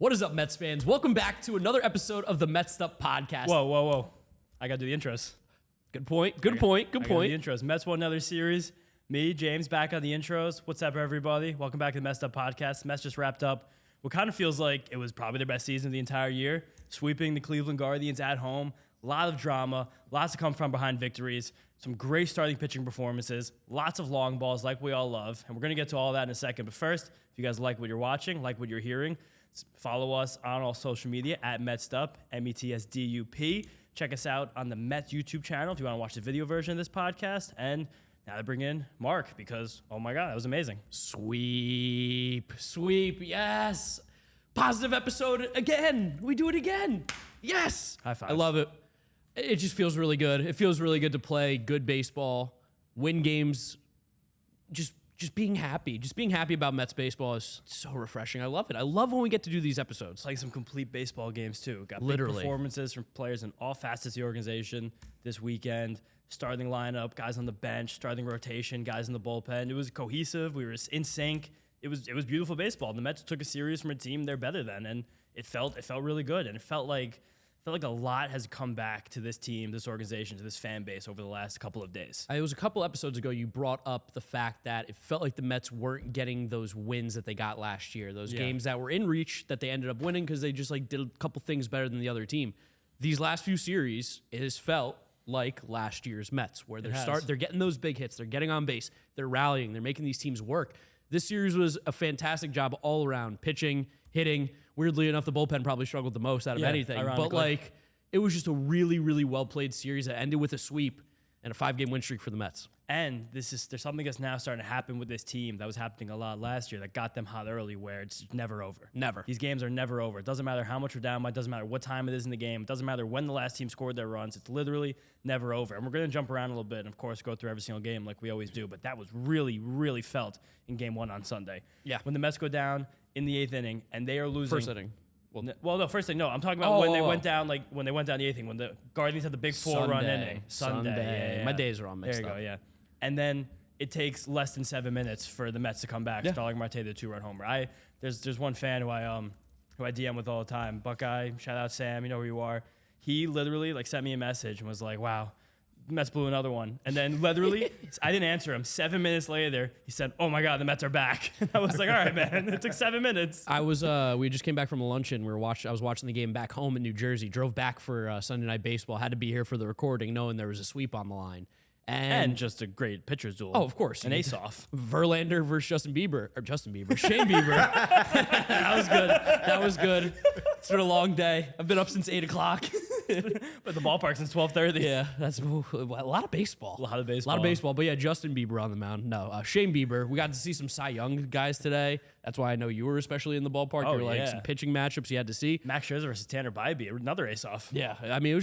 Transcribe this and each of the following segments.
What is up, Mets fans? Welcome back to another episode of the Mets'd podcast. Whoa. I got to do the intros. Good point. Good point. The intros. Mets won another series. Me, James, back on the intros. What's up, everybody? Welcome back to the Mets'd podcast. Mets just wrapped up what kind of feels like it was probably their best season of the entire year, sweeping the Cleveland Guardians at home. A lot of drama, lots to come from behind victories, some great starting pitching performances, lots of long balls like we all love, and we're going to get to all that in a second. But first, if you guys like what you're watching, like what you're hearing, follow us on all social media at Mets'd, METSDUP. Check us out on the Mets YouTube channel if you want to watch the video version of this podcast. And now to bring in Mark because, oh my God, that was amazing. Sweep, yes. Positive episode again. We do it again. Yes. High five. I love it. It just feels really good. It feels really good to play good baseball, win games, just being happy. Just being happy about Mets baseball is so refreshing. I love it. I love when we get to do these episodes. It's like some complete baseball games, too. Got Literally. big performances from players in all facets of the organization this weekend. Starting lineup, guys on the bench, starting rotation, guys in the bullpen. It was cohesive. We were in sync. It was beautiful baseball. The Mets took a series from a team they're better than, and it felt really good. And it felt like a lot has come back to this team, this organization, to this fan base over the last couple of days. It was a couple episodes ago you brought up the fact that it felt like the Mets weren't getting those wins that they got last year, those games that were in reach that they ended up winning because they just did a couple things better than the other team. These last few series, it has felt like last year's Mets, where they're getting those big hits, they're getting on base, they're rallying, they're making these teams work. This series was a fantastic job all around, pitching, hitting. Weirdly enough, the bullpen probably struggled the most out of anything. Ironically. But it was just a really, really well-played series that ended with a sweep and a 5-game win streak for the Mets. And there's something that's now starting to happen with this team that was happening a lot last year that got them hot early, where it's never over. Never. These games are never over. It doesn't matter how much we're down by. It doesn't matter what time it is in the game. It doesn't matter when the last team scored their runs. It's literally never over. And we're going to jump around a little bit and, of course, go through every single game like we always do. But that was really, really felt in Game 1 on Sunday. Yeah. When the Mets go down in the 8th inning and they are losing. First inning. No, first inning. No, I'm talking about when they went down, when they went down the 8th inning, when the Guardians had the big 4-run inning. Sunday. Yeah. My days are all mixed up. There you go, yeah. And then it takes less than 7 minutes for the Mets to come back. Starling Marte, the 2-run homer. There's one fan who I DM with all the time, Buckeye. Shout out Sam, you know who you are. He literally sent me a message and was like, "Wow, Mets blew another one." And then literally, I didn't answer him. 7 minutes later, he said, "Oh my God, the Mets are back." And I was like, "All right, man." It took 7 minutes. We just came back from a luncheon. I was watching the game back home in New Jersey. Drove back for Sunday Night Baseball. Had to be here for the recording, knowing there was a sweep on the line. And just a great pitcher's duel. Oh, of course. An ace-off. Verlander versus Shane Bieber. Shane Bieber. That was good. It's been a long day. I've been up since 8 o'clock. But the ballpark since 12:30. Yeah, that's a lot of baseball. A lot of baseball. But yeah, Justin Bieber on the mound. No, Shane Bieber. We got to see some Cy Young guys today. That's why I know you were especially in the ballpark. Oh, you were some pitching matchups you had to see. Max Scherzer versus Tanner Bybee, another ace-off. Yeah, I mean,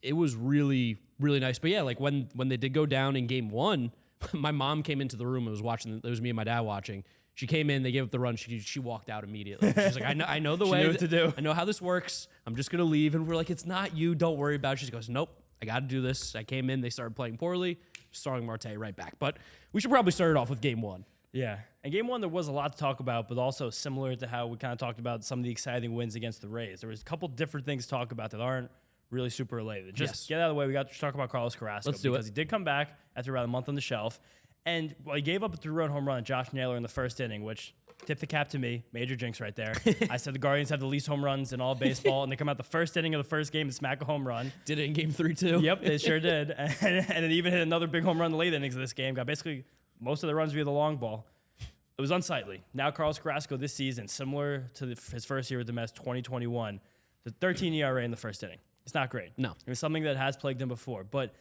it was really, really nice. But yeah, when they did go down in Game 1, my mom came into the room and was watching. It was me and my dad watching. She came in, they gave up the run. She walked out immediately. She's like, I know the way. Knew what to do. I know how this works. I'm just gonna leave. And we're like, it's not you. Don't worry about it. She goes, nope. I got to do this. I came in. They started playing poorly. Starting Marte right back. But we should probably start it off with Game 1. Yeah. And Game 1, there was a lot to talk about, but also similar to how we kind of talked about some of the exciting wins against the Rays. There was a couple different things to talk about that aren't really super related. Just get out of the way. We got to talk about Carlos Carrasco. Let's do it. Because he did come back after about a month on the shelf. And he gave up a 3-run home run to Josh Naylor in the first inning, which tipped the cap to me. Major jinx right there. I said the Guardians have the least home runs in all baseball, and they come out the first inning of the first game and smack a home run. Did it in Game 3 too? Yep, they sure did. And it even hit another big home run in the late innings of this game. Got basically most of the runs via the long ball. It was unsightly. Now Carlos Carrasco this season, similar to his first year with the Mets, 2021, the 13 ERA in the first inning. It's not great. No. It was something that has plagued him before. But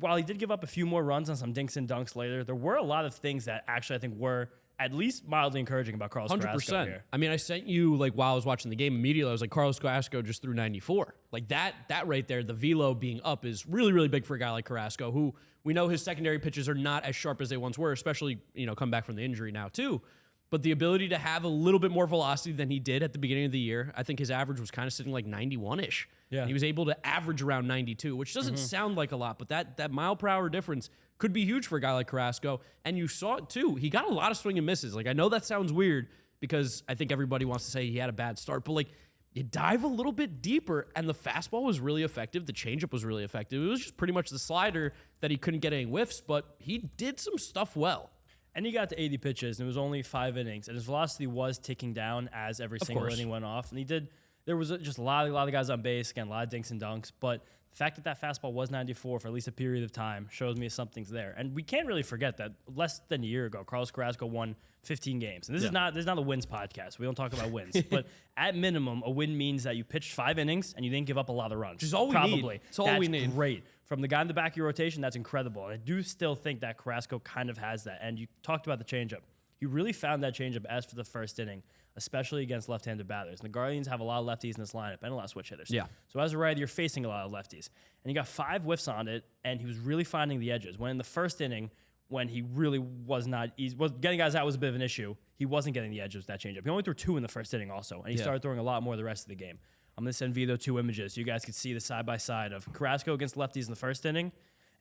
while he did give up a few more runs on some dinks and dunks later, there were a lot of things that actually I think were at least mildly encouraging about Carlos 100%. Carrasco here. I mean, I sent you, while I was watching the game immediately, I was like, Carlos Carrasco just threw 94. That right there, the velo being up is really, really big for a guy like Carrasco, who we know his secondary pitches are not as sharp as they once were, especially, come back from the injury now too. But the ability to have a little bit more velocity than he did at the beginning of the year, I think his average was kind of sitting 91-ish. Yeah. And he was able to average around 92, which doesn't sound like a lot, but that mile per hour difference could be huge for a guy like Carrasco. And you saw it too. He got a lot of swing and misses. I know that sounds weird. because I think everybody wants to say he had a bad start, but like you dive a little bit deeper and the fastball was really effective. The changeup was really effective. It was just pretty much the slider that he couldn't get any whiffs, but he did some stuff well. And he got to 80 pitches, and it was only 5 innings. And his velocity was ticking down as every single inning went off. And there was just a lot of guys on base, again, a lot of dinks and dunks. But the fact that fastball was 94 for at least a period of time shows me something's there. And we can't really forget that less than a year ago, Carlos Carrasco won 15 games. And this is not a wins podcast. We don't talk about wins. But at minimum, a win means that you pitched 5 innings and you didn't give up a lot of runs. Which is all we need. It's all we need. That's great. From the guy in the back of your rotation, that's incredible. And I do still think that Carrasco kind of has that. And you talked about the changeup. He really found that changeup as for the first inning, especially against left-handed batters. And the Guardians have a lot of lefties in this lineup and a lot of switch hitters. Yeah. So as a righty, you're facing a lot of lefties. And he got 5 whiffs on it, and he was really finding the edges. When in the first inning, when he really was getting guys out was a bit of an issue, he wasn't getting the edges with that changeup. He only threw 2 in the first inning also, and he started throwing a lot more the rest of the game. I'm going to send Vito 2 images so you guys can see the side-by-side of Carrasco against lefties in the first inning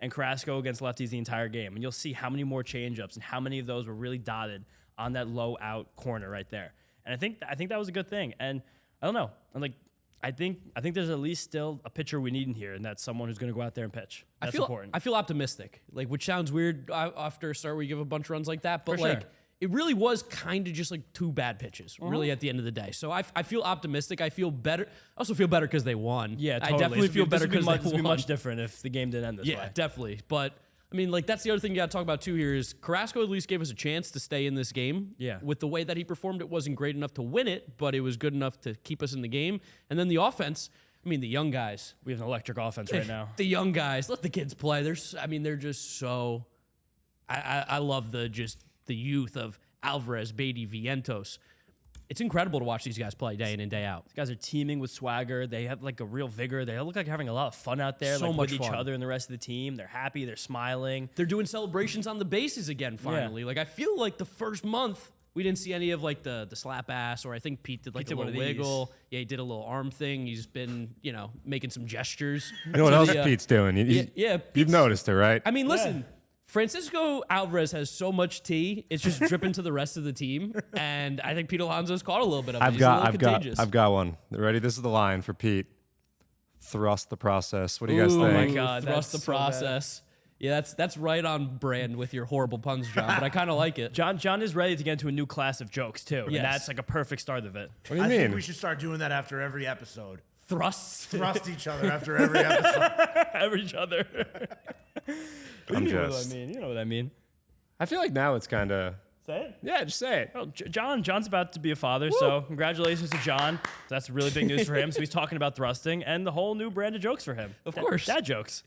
and Carrasco against lefties the entire game. And you'll see how many more changeups and how many of those were really dotted on that low out corner right there. And I think that was a good thing. And I don't know. I think there's at least still a pitcher we need in here, and that's someone who's going to go out there and pitch. That's important. I feel optimistic, which sounds weird after a start where you give a bunch of runs like that, but For sure. It really was kind of just like 2 bad pitches, really, at the end of the day. So I feel optimistic. I feel better. I also feel better because they won. Yeah, totally. I definitely feel better because they won. This would be much different if the game didn't end this way. Yeah, definitely. But I mean, that's the other thing you got to talk about too here is Carrasco at least gave us a chance to stay in this game. Yeah. With the way that he performed, it wasn't great enough to win it, but it was good enough to keep us in the game. And then the offense, I mean, the young guys. We have an electric offense right now. The young guys, let the kids play. They're just so. I love the youth of Alvarez, Beatty, Vientos. It's incredible to watch these guys play day in and day out. These guys are teaming with swagger. They have like a real vigor. They look like having a lot of fun out there, So much with each fun. other and the rest of the team. They're happy. They're smiling. They're doing celebrations on the bases again, finally. Yeah. Like, I feel like the first month, we didn't see any of like the slap ass, or I think Pete did like a little wiggle. Yeah, he did a little arm thing. He's been, making some gestures. You know what else Pete's doing? You've noticed it, right? I mean, listen, Francisco Alvarez has so much tea, it's just dripping to the rest of the team. And I think Pete Alonso's caught a little bit of it. I've got one. Ready? This is the line for Pete. Thrust the process. What do you guys think? Oh my God, thrust the process. Yeah, that's right on brand with your horrible puns, John, but I kind of like it. John is ready to get into a new class of jokes, too. Yes. And that's like a perfect start of it. What do you I mean? think we should start doing that after every episode. Thrust Thrust each other after every episode. Every each other. I'm You know just. what I mean. You know what I mean. I feel like now it's kind of. Say it. Yeah, just say it. Well, John's about to be a father, so congratulations to John. That's really big news for him. So he's talking about thrusting and the whole new brand of jokes for him. Of course. Dad jokes.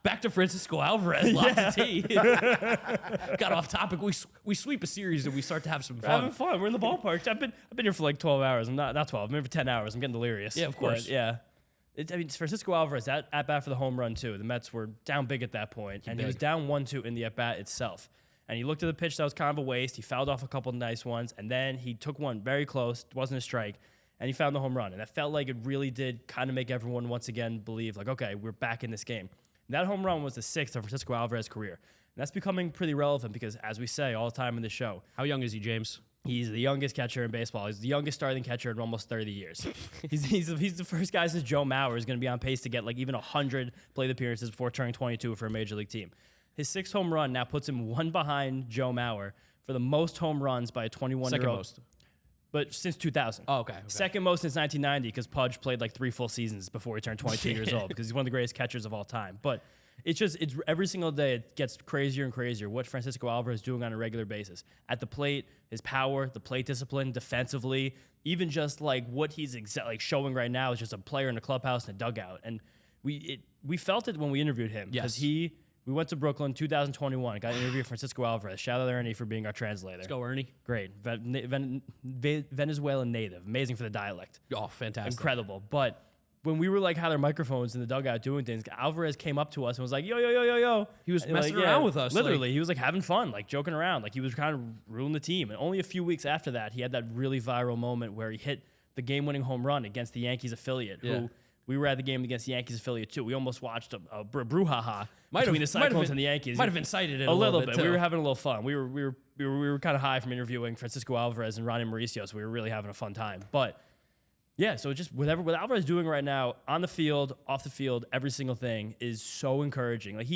Back to Francisco Alvarez. Lots of tea. Got off topic. We sweep a series and we start to have some We're fun. having fun. We're in the ballpark. I've been here for like 12 hours. I'm not 12. I'm here for 10 hours. I'm getting delirious. Yeah, of course. But, yeah. It's Francisco Alvarez at bat for the home run, too. The Mets were down big at that point, and he was down 1-2 in the at-bat itself. And he looked at the pitch that was kind of a waste. He fouled off a couple of nice ones, and then he took one very close. It wasn't a strike, and he found the home run. And that felt like it really did kind of make everyone once again believe, like, okay, we're back in this game. And that home run was the 6th of Francisco Alvarez's career. And that's becoming pretty relevant because, as we say all the time in the show, How young is he, James? he's the youngest catcher in baseball. He's the youngest starting catcher in almost 30 years. he's the first guy since Joe Mauer is going to be on pace to get like even 100 plate appearances before turning 22 for a major league team. His 6th home run now puts him one behind Joe Mauer for the most home runs by a 21-year-old. Second most. But since 2000. Oh, okay. Second most since 1990 because Pudge played like 3 full seasons before he turned 22 years old because he's one of the greatest catchers of all time. But it's every single day it gets crazier and crazier what Francisco Alvarez is doing on a regular basis. At the plate, his power, the plate discipline, defensively, even just like what he's showing right now is just a player in a clubhouse and a dugout. And we felt it when we interviewed him because we went to Brooklyn 2021, got interviewed Francisco Alvarez. Shout out Ernie for being our translator. Let's go, Ernie. Great. Venezuelan native. Amazing for the dialect. Oh, fantastic. Incredible. But when we were like had our microphones in the dugout doing things, Alvarez came up to us and was like, yo, yo, yo, yo, yo. He was And, messing around with us. Literally. He was like having fun, like joking around. Like he was kind of ruling the team. And only a few weeks after that, he had that really viral moment where he hit the game-winning home run against the Yankees affiliate, who We were at the game against the Yankees affiliate too. We almost watched a brouhaha between the Cyclones and the Yankees. Might have incited it a little bit. Too. We were having a little fun. We were kind of high from interviewing Francisco Alvarez and Ronnie Mauricio, so we were really having a fun time. But yeah, so just what Alvarez is doing right now on the field, off the field, every single thing is so encouraging. Like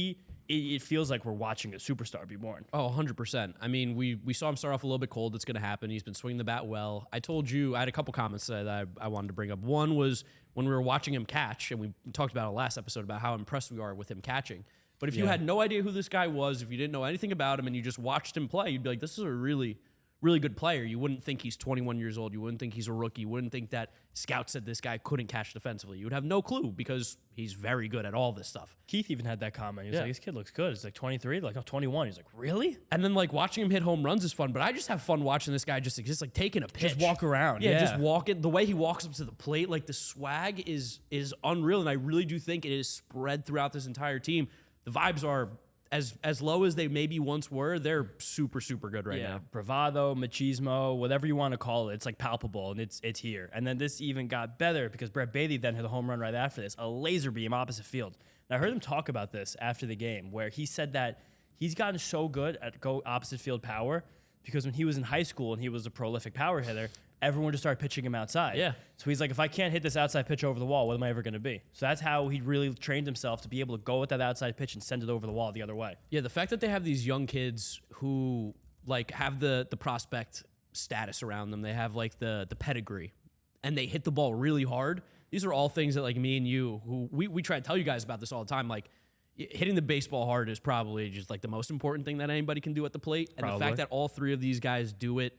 it feels like we're watching a superstar be born. Oh, 100%. I mean, we saw him start off a little bit cold. It's going to happen. He's been swinging the bat well. I told you, I had a couple comments that I wanted to bring up. One was when we were watching him catch, and we talked about it last episode about how impressed we are with him catching. But if you had no idea who this guy was, if you didn't know anything about him, and you just watched him play, you'd be like, this is a really, really good player. You wouldn't think he's 21 years old. You wouldn't think he's a rookie. You wouldn't think that scouts said this guy couldn't catch defensively. You would have no clue because he's very good at all this stuff. Keith even had that comment. He was like, this kid looks good. It's like 23, like 21. He's like, really? And then like watching him hit home runs is fun, but I just have fun watching this guy just like taking a pitch. Just walk around. Yeah, just walking. The way he walks up to the plate, like the swag is unreal. And I really do think it is spread throughout this entire team. The vibes are as low as they maybe once were. They're super, super good right now. Bravado, machismo, whatever you want to call it. It's like palpable, and it's here. And then this even got better because Brett Baty then hit a home run right after this, a laser beam opposite field. And I heard him talk about this after the game, where he said that he's gotten so good at go opposite field power because when he was in high school and he was a prolific power hitter, everyone just started pitching him outside. Yeah. So he's like, if I can't hit this outside pitch over the wall, what am I ever going to be? So that's how he really trained himself to be able to go with that outside pitch and send it over the wall the other way. Yeah, the fact that they have these young kids who like have the prospect status around them, they have like the pedigree, and they hit the ball really hard. These are all things that like me and you, who we try to tell you guys about this all the time, like hitting the baseball hard is probably just like the most important thing that anybody can do at the plate. And the fact that all three of these guys do it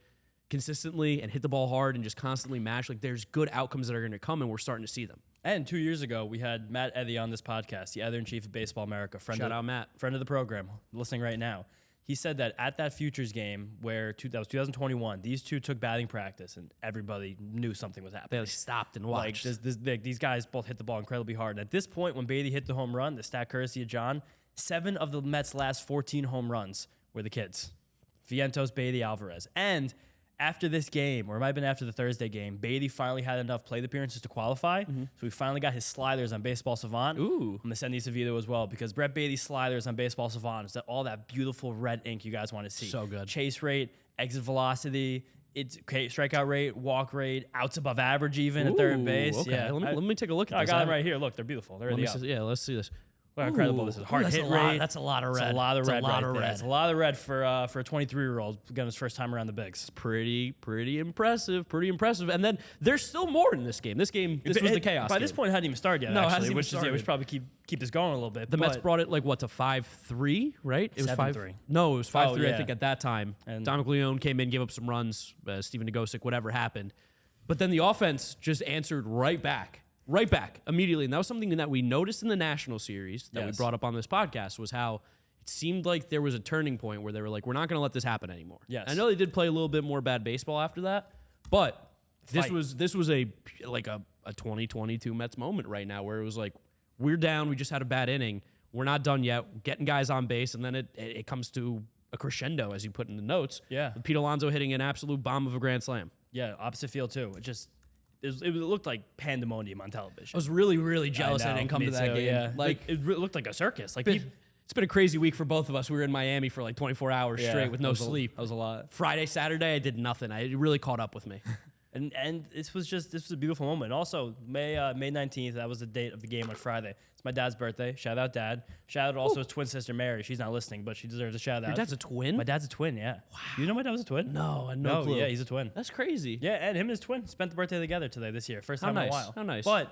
consistently and hit the ball hard and just constantly mash, like there's good outcomes that are going to come, and we're starting to see them. And 2 years ago, we had Matt Eddy on this podcast, the editor-in-chief of Baseball America. Shout out, Matt. Friend of the program, listening right now. He said that at that Futures game, that was 2021, these two took batting practice, and everybody knew something was happening. They stopped and watched. These guys both hit the ball incredibly hard. And at this point, when Baty hit the home run, the stat courtesy of John, 7 of the Mets' last 14 home runs were the kids. Vientos, Baty, Alvarez. And after this game, or it might have been after the Thursday game, Baty finally had enough plate appearances to qualify. So we finally got his sliders on Baseball Savant. Ooh. I'm going to send these to Vito as well because Brett Baty's sliders on Baseball Savant is all that beautiful red ink you guys want to see. So good. Chase rate, exit velocity, it's strikeout rate, walk rate, outs above average even at third base. Okay, yeah. let me take a look at I this. got them right here. Look, they're beautiful. They're the up. Yeah, let's see this. Look how incredible this is. Hard that's hit a lot, rate. That's a lot of red. It's a lot of red right there. red. It's a lot of red for a 23-year-old getting his first time around the bigs. Pretty impressive. And then there's still more in this game. This was the chaos By game. this point, it hadn't even started yet. No, it actually, hasn't even which is started. we should probably keep this going a little bit. The Mets brought it like what to 5-3, right? It was 7-3. No, it was 5-3. yeah. I think at that time. And Dominic Leone came in, gave up some runs. Steven Nagosic, whatever happened, but then the offense just answered right back immediately. And that was something that we noticed in the National Series that we brought up on this podcast, was how it seemed like there was a turning point where they were like, we're not going to let this happen anymore. Yes. I know they did play a little bit more bad baseball after that, but this was a 2022 Mets moment right now where it was like, we're down, we just had a bad inning, we're not done yet, we're getting guys on base, and then it comes to a crescendo, as you put in the notes. Yeah. With Pete Alonso hitting an absolute bomb of a grand slam. Yeah, opposite field too. It looked like pandemonium on television. I was really, really jealous I know, didn't come me to that too, game. Yeah. Like, it looked like a circus. Like it's been a crazy week for both of us. We were in Miami for like 24 hours straight with no sleep. That was a lot. Friday, Saturday, I did nothing. It really caught up with me. And this was a beautiful moment. Also, May 19th, that was the date of the game on Friday. It's my dad's birthday. Shout out Dad. Shout out also his twin sister Mary. She's not listening, but she deserves a shout out. Your dad's a twin? My dad's a twin, yeah. Wow. You know my dad was a twin? No, I had no clue. Yeah, he's a twin. That's crazy. Yeah, and him and his twin spent the birthday together today this year. First time in a while. How nice. But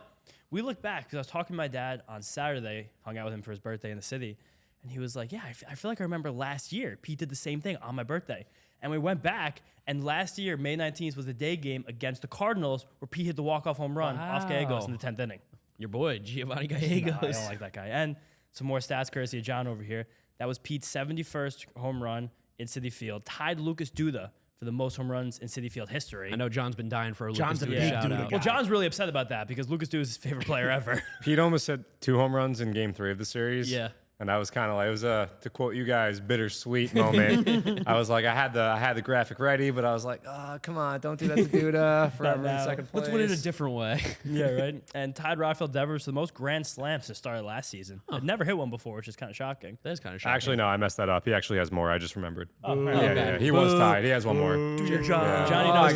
we look back because I was talking to my dad on Saturday, hung out with him for his birthday in the city, and he was like, yeah, I feel like I remember last year Pete did the same thing on my birthday. And we went back, and last year, May 19th, was the day game against the Cardinals where Pete hit the walk-off home run off Gallegos in the 10th inning. Your boy, Giovanni Gallegos. No, I don't like that guy. And some more stats courtesy of John over here. That was Pete's 71st home run in Citi Field. Tied Lucas Duda for the most home runs in Citi Field history. I know John's been dying for a John's Lucas a Duda big shout Duda out. guy. Well, John's really upset about that because Lucas Duda is his favorite player ever. Pete almost had 2 home runs in Game 3 of the series. Yeah. And I was kind of like, it was to quote you guys, bittersweet moment. I was like, I had the graphic ready, but I was like, oh, come on, don't do that to Duda forever in second place. Let's win it a different way. Yeah, right. And tied Rafael Devers for the most grand slams to start last season. I'd never hit one before, which is kind of shocking. That is kind of shocking. Actually, no, I messed that up. He actually has more. I just remembered. okay. He was tied. He has one more. Do your job. Yeah. Johnny Oh, knows I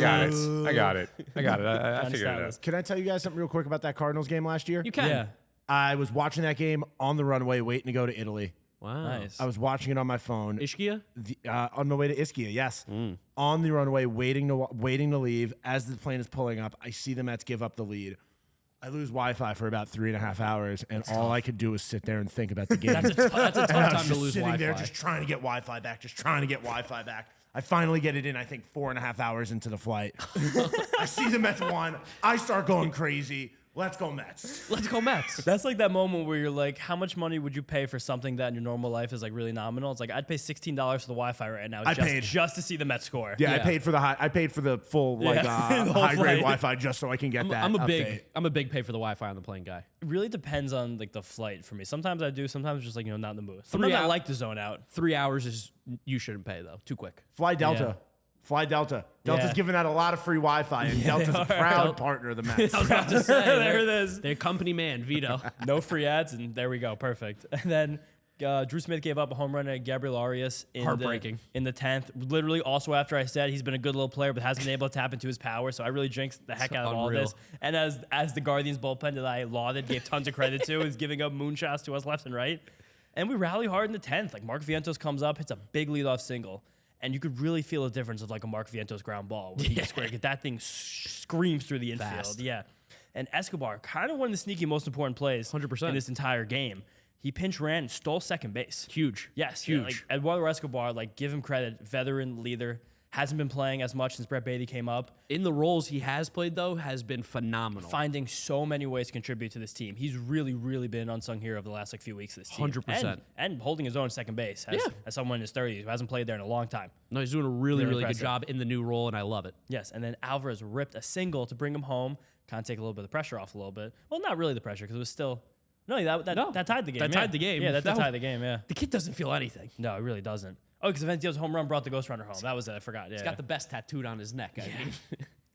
got that. it. I got it. I figured it out. Can I tell you guys something real quick about that Cardinals game last year? You can. Yeah. I was watching that game on the runway, waiting to go to Italy. Wow. Nice. I was watching it on my phone. Ischia? On my way to Ischia, yes. On the runway, waiting to leave. As the plane is pulling up, I see the Mets give up the lead. I lose Wi-Fi for about 3.5 hours, and all I could do was sit there and think about the game. That's a tough And I was time to just lose sitting Wi-Fi. there, just trying to get Wi-Fi back. I finally get it in, I think, 4.5 hours into the flight. I see the Mets won. I start going crazy. Let's go Mets. Let's go Mets. That's like that moment where you're like, how much money would you pay for something that in your normal life is like really nominal? It's like, I'd pay $16 for the Wi-Fi right now just to see the Mets score. Yeah, Yeah. I paid for the full The whole high grade flight. Wi-Fi just so I can get that. I'm a update. big pay for the Wi-Fi on the plane guy. It really depends on like the flight for me. Sometimes I do, sometimes just like, not in the mood. Sometimes I hours. like to zone out. 3 hours is you shouldn't pay though. Too quick. Fly Delta. Yeah. Fly Delta. Delta's Yeah. giving out a lot of free Wi-Fi, and Delta's a proud partner of the Mets. I was about to say There it is. Their company man, Vito. No free ads, and there we go. Perfect. And then Drew Smith gave up a home run to Gabriel Arias Heartbreaking. in the 10th. Literally, also after I said he's been a good little player, but hasn't been able to tap into his power. So I really jinxed the heck out of all Unreal. this. And as the Guardians bullpen that I lauded, gave tons of credit to, is giving up moonshots to us left and right. And we rally hard in the 10th. Like Mark Vientos comes up, hits a big leadoff single. And you could really feel the difference of like a Mark Vientos ground ball. Where he gets square, that thing screams through the infield. Fast. Yeah. And Escobar, kind of one of the sneaky most important plays 100%. in this entire game. He pinch ran and stole second base. Huge. Yes. Huge. Yeah, like Eduardo Escobar, like give him credit, veteran leader, hasn't been playing as much since Brett Beatty came up. In the roles he has played though, has been phenomenal. Finding so many ways to contribute to this team. He's really, really been an unsung hero of the last like few weeks of this team. 100%. And holding his own at second base as someone in his 30s who hasn't played there in a long time. No, he's doing a really good impressive. job in the new role, and I love it. Yes, and then Alvarez ripped a single to bring him home, kind of take a little bit of the pressure off a little bit. Well, not really the pressure because it was still that tied the game. That tied the game. Yeah, that That tied the game. Yeah, The kid doesn't feel anything. no, it really doesn't. Oh, because Ventio's home run brought the ghost runner home. That was it. I forgot. Yeah, He's got the best tattooed on his neck. I mean.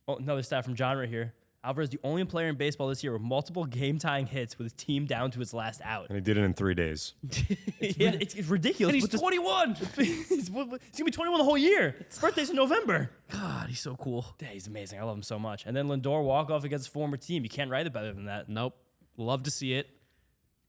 Oh, another stat from John right here. Alvarez, the only player in baseball this year with multiple game-tying hits with his team down to its last out. And he did it in 3 days. It's ridiculous. And he's With this- 21. he's gonna be 21 the whole year. His birthday's in November. God, he's so cool. Yeah, he's amazing. I love him so much. And then Lindor walk off against his former team. You can't write it better than that. Nope. Love to see it.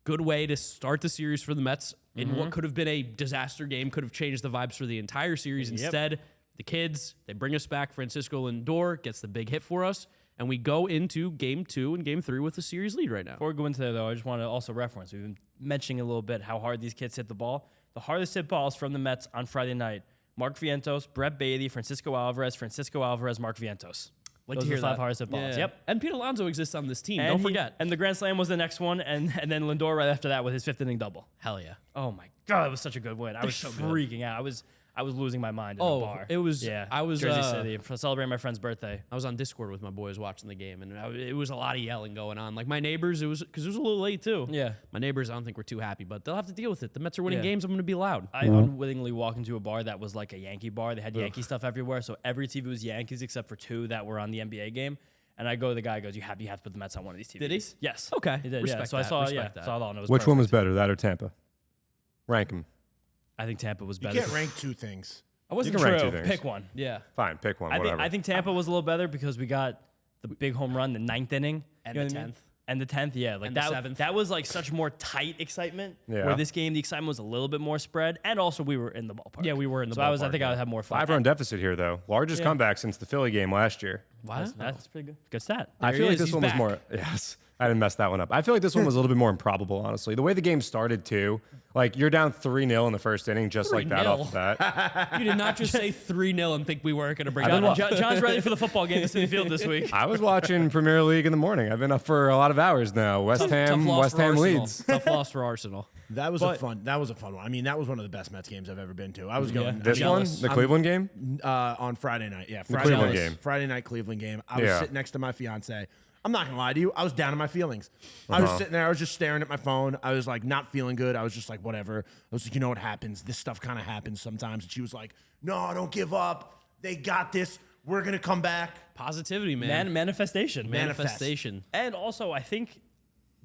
Good way to start the series for the Mets in what could have been a disaster game, could have changed the vibes for the entire series. Yep. Instead, the kids, they bring us back. Francisco Lindor gets the big hit for us, and we go into game 2 and game 3 with a series lead right now. Before we go into that, though, I just want to also reference. We've been mentioning a little bit how hard these kids hit the ball. The hardest hit balls from the Mets on Friday night. Mark Vientos, Brett Beatty, Francisco Alvarez, Mark Vientos. Like Those to are hear the 5 that. hardest hit balls. Yeah. Yep. And Pete Alonso exists on this team. And Don't he- forget. And the Grand Slam was the next one, and then Lindor right after that with his 5th inning double. Hell yeah. Oh my God, that was such a good win. I was so good. freaking out. I was losing my mind in a bar. it was- yeah. I was, Jersey City for celebrating my friend's birthday. I was on Discord with my boys watching the game, and it was a lot of yelling going on. Like my neighbors, because it was a little late too. Yeah. My neighbors, I don't think were too happy, but they'll have to deal with it. The Mets are winning Yeah. games. I'm going to be loud. I unwittingly walked into a bar that was like a Yankee bar. They had Yankee stuff everywhere, so every TV was Yankees except for 2 that were on the NBA game. And I go to the guy, goes, you have to put the Mets on one of these TVs. Did he? Yes. Okay. He did. Respect yeah. So I that. saw. Respect that. Saw it all. And it was Which one was perfect. better, that or Tampa? Rank them. I think Tampa was You better. can't rank two things. I wasn't You can rank true. two things. Pick one. Yeah. Fine, pick one, I whatever. think Tampa was a little better because we got the big home run, the 9th inning, And you know the what I mean? 10th. And the 10th, yeah, like And the that. 7th. That was like such more tight excitement. Yeah. Where this game, the excitement was a little bit more spread, and also we were in the ballpark. Yeah, we were in the so I ballpark, think I yeah. would have more fun. 5-run deficit here, though. Largest Yeah. comeback since the Philly game last year. Wow. That's pretty good. Good stat. I There feel he like is. this He's one was back. more. Yes, I didn't mess that one up. I feel like this one was a little bit more improbable, honestly. The way the game started, too. Like, you're down 3-0 in the first inning, just like that 3-0? off the bat. You did not just say 3-0 and think we weren't going to bring I've it been up. John's ready for the football game at City Field this week. I was watching Premier League in the morning. I've been up for a lot of hours now. West Ham loss for Arsenal. leads. Tough loss for Arsenal. That was a fun one. I mean, that was one of the best Mets games I've ever been to. I was going This I'm one, jealous. the Cleveland game? on Friday night. Yeah, Friday Cleveland night, game. Friday night Cleveland game. I was Yeah. sitting next to my fiance. I'm not gonna lie to you. I was down in my feelings. I was sitting there. I was just staring at my phone. I was like not feeling good. I was just like, whatever. I was like, you know what happens? This stuff kind of happens sometimes. And she was like, no, don't give up. They got this. We're gonna come back. Positivity, man. Manifestation. Manifestation. And also, I think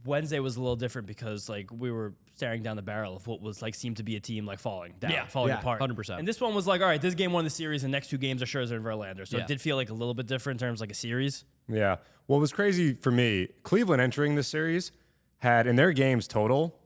Wednesday was a little different because like we were staring down the barrel of what was like seemed to be a team like falling down, falling apart. 100%. And this one was like, all right, this game won the series, and next 2 games are Scherzer and Verlander. So Yeah. it did feel like a little bit different in terms of like a series. Yeah. What was crazy for me, Cleveland entering this series had in their games total,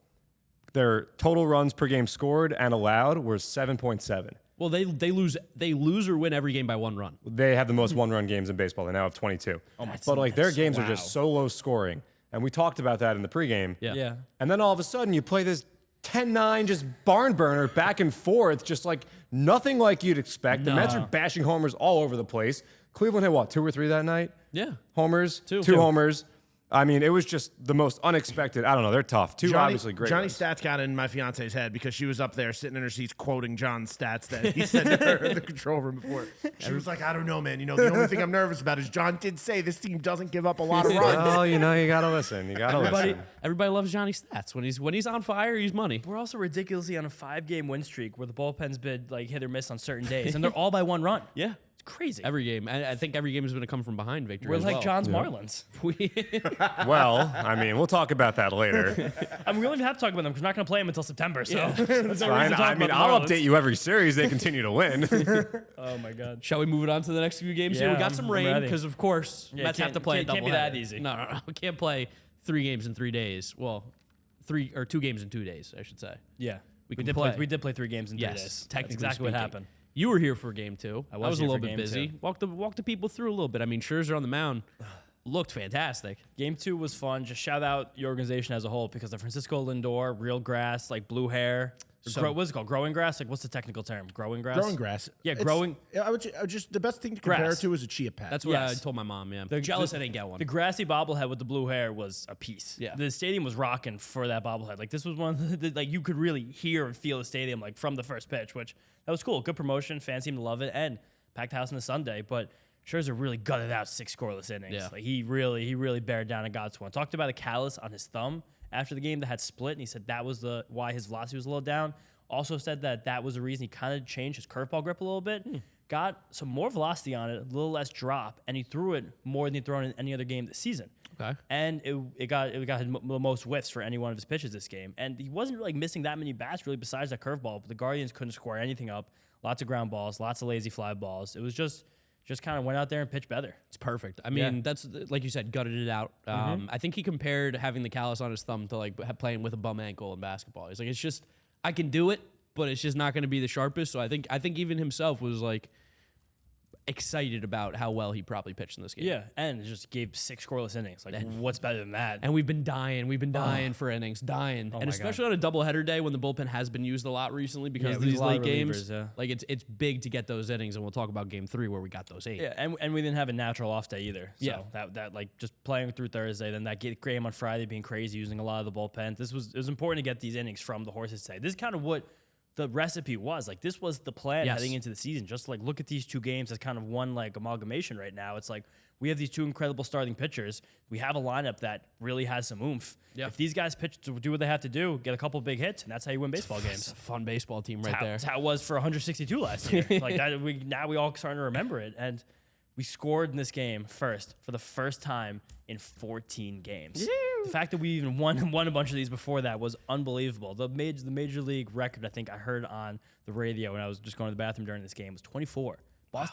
their total runs per game scored and allowed were 7.7. Well, they lose or win every game by 1 run. They have the most one-run games in baseball. They now have 22. But like their games are just so low scoring. And we talked about that in the pregame. Yeah. And then all of a sudden you play this 10-9 just barn burner back and forth, just like nothing like you'd expect. The Mets are bashing homers all over the place. Cleveland had what, 2 or 3 that night? Yeah. Homers, Two. two homers. I mean, it was just the most unexpected. I don't know. They're tough. Two obviously great. Johnny's ones. stats got in my fiance's head because she was up there sitting in her seats quoting John's stats that he said to her in the control room before. She was like, I don't know, man. You know, the only thing I'm nervous about is John did say this team doesn't give up a lot of runs. Oh, you know, you gotta listen. You gotta listen. Everybody loves Johnny Stats. When he's on fire, he's money. We're also ridiculously on a 5-game win streak where the bullpen's been like hit or miss on certain days, and they're all by 1 run. Yeah. It's crazy. Every game. I think every game is going to come from behind victory. We're as like well. John's Marlins. Well, I mean, we'll talk about that later. I mean, we don't even have to talk about them because we're not going to play them until September. So that's Fine. I mean, I'll update you every series. They continue to win. Oh my God. Shall we move it on to the next few games? Yeah, here? We got I'm some rain ready. because, of course, Yeah, Mets have to play a can't doubleheader. be that easy. No. We can't play 3 games in 3 days. Well, 2 games in 2 days, I should say. Yeah, We we can did play. play. We did play 3 games in 3 Yes, days. technically That's exactly what speaking. happened. You were here for game 2. I was a here little for bit game busy. 2. Walked the people through a little bit. I mean, Scherzer on the mound looked fantastic. Game 2 was fun. Just shout out your organization as a whole because the Francisco Lindor, real grass, like blue hair. What's it called? Growing grass? Like, what's the technical term? Growing grass? Growing grass. Yeah, It's- growing. I would just the best thing to compare Grass. it to is a chia pet. That's what Yes. I told my mom, yeah. The- Jealous the- I didn't get one. The grassy bobblehead with the blue hair was a piece. Yeah. The stadium was rocking for that bobblehead. Like, this was one of the, like, you could really hear and feel the stadium, like, from the first pitch, which that was cool. Good promotion. Fans seemed to love it. And packed house on a Sunday. But Scherzer really gutted out 6 scoreless innings. Yeah. Like, he really bared down and got to one. Talked about a callus on his thumb after the game that had split, and he said that was why his velocity was a little down. Also said that was the reason he kind of changed his curveball grip a little bit. Got some more velocity on it, a little less drop, and he threw it more than he'd thrown in any other game this season. Okay. And it got the most whiffs for any one of his pitches this game. And he wasn't really missing that many bats really besides that curveball, but the Guardians couldn't square anything up. Lots of ground balls, lots of lazy fly balls. It was just kind of went out there and pitched better. It's perfect. I mean, that's like you said, gutted it out. I think he compared having the callus on his thumb to like playing with a bum ankle in basketball. He's like, it's just I can do it, but it's just not going to be the sharpest. So I think even himself was like excited about how well he probably pitched in this game. Yeah, and it just gave 6 scoreless innings. Like, what's better than that? And we've been dying for innings, dying. my And especially on a doubleheader day when the bullpen has been used a lot recently because of we use these a lot late of games. relievers, yeah. Like it's big to get those innings, and we'll talk about game 3 where we got those 8. Yeah, and we didn't have a natural off day either. So Yeah. that like just playing through Thursday, then that game on Friday being crazy, using a lot of the bullpen. It was important to get these innings from the horses today. This is kind of what the recipe was. Like, this was the plan Yes. heading into the season. Just like look at these 2 games as kind of one like amalgamation right now. It's like we have these 2 incredible starting pitchers. We have a lineup that really has some oomph. Yeah. If these guys pitch to do what they have to do, get a couple big hits, and that's how you win baseball It's games. a fun baseball team right there. That's how it was for 162 last year. Like that, we all starting to remember it, and we scored in this game for the first time in 14 games. The fact that we even won a bunch of these before that was unbelievable. The major league record, I think I heard on the radio when I was just going to the bathroom during this game, was 24.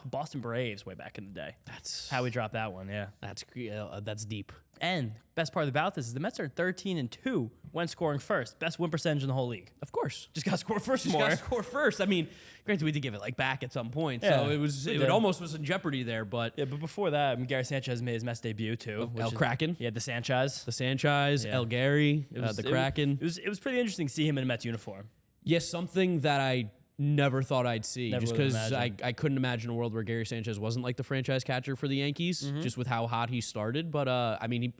Boston Braves way back in the day. That's How we dropped that one, yeah. that's deep. And best part about this is the Mets are 13-2 when scoring first. Best win percentage in the whole league. Of course. Just got to score first Just more. got to score first. I mean, granted, we did give it like back at some point, Yeah, so we it did. almost was in jeopardy there. But Yeah, but before that, I mean, Gary Sanchez made his Mets debut too. El Kraken, Yeah, the Sanchez. the Sanchez, Yeah. El Gary, the Kraken. It was pretty interesting to see him in a Mets uniform. Yes, something that I never thought I'd see, Never just would've because imagined. I couldn't imagine a world where Gary Sanchez wasn't like the franchise catcher for the Yankees, just with how hot he started. But I mean,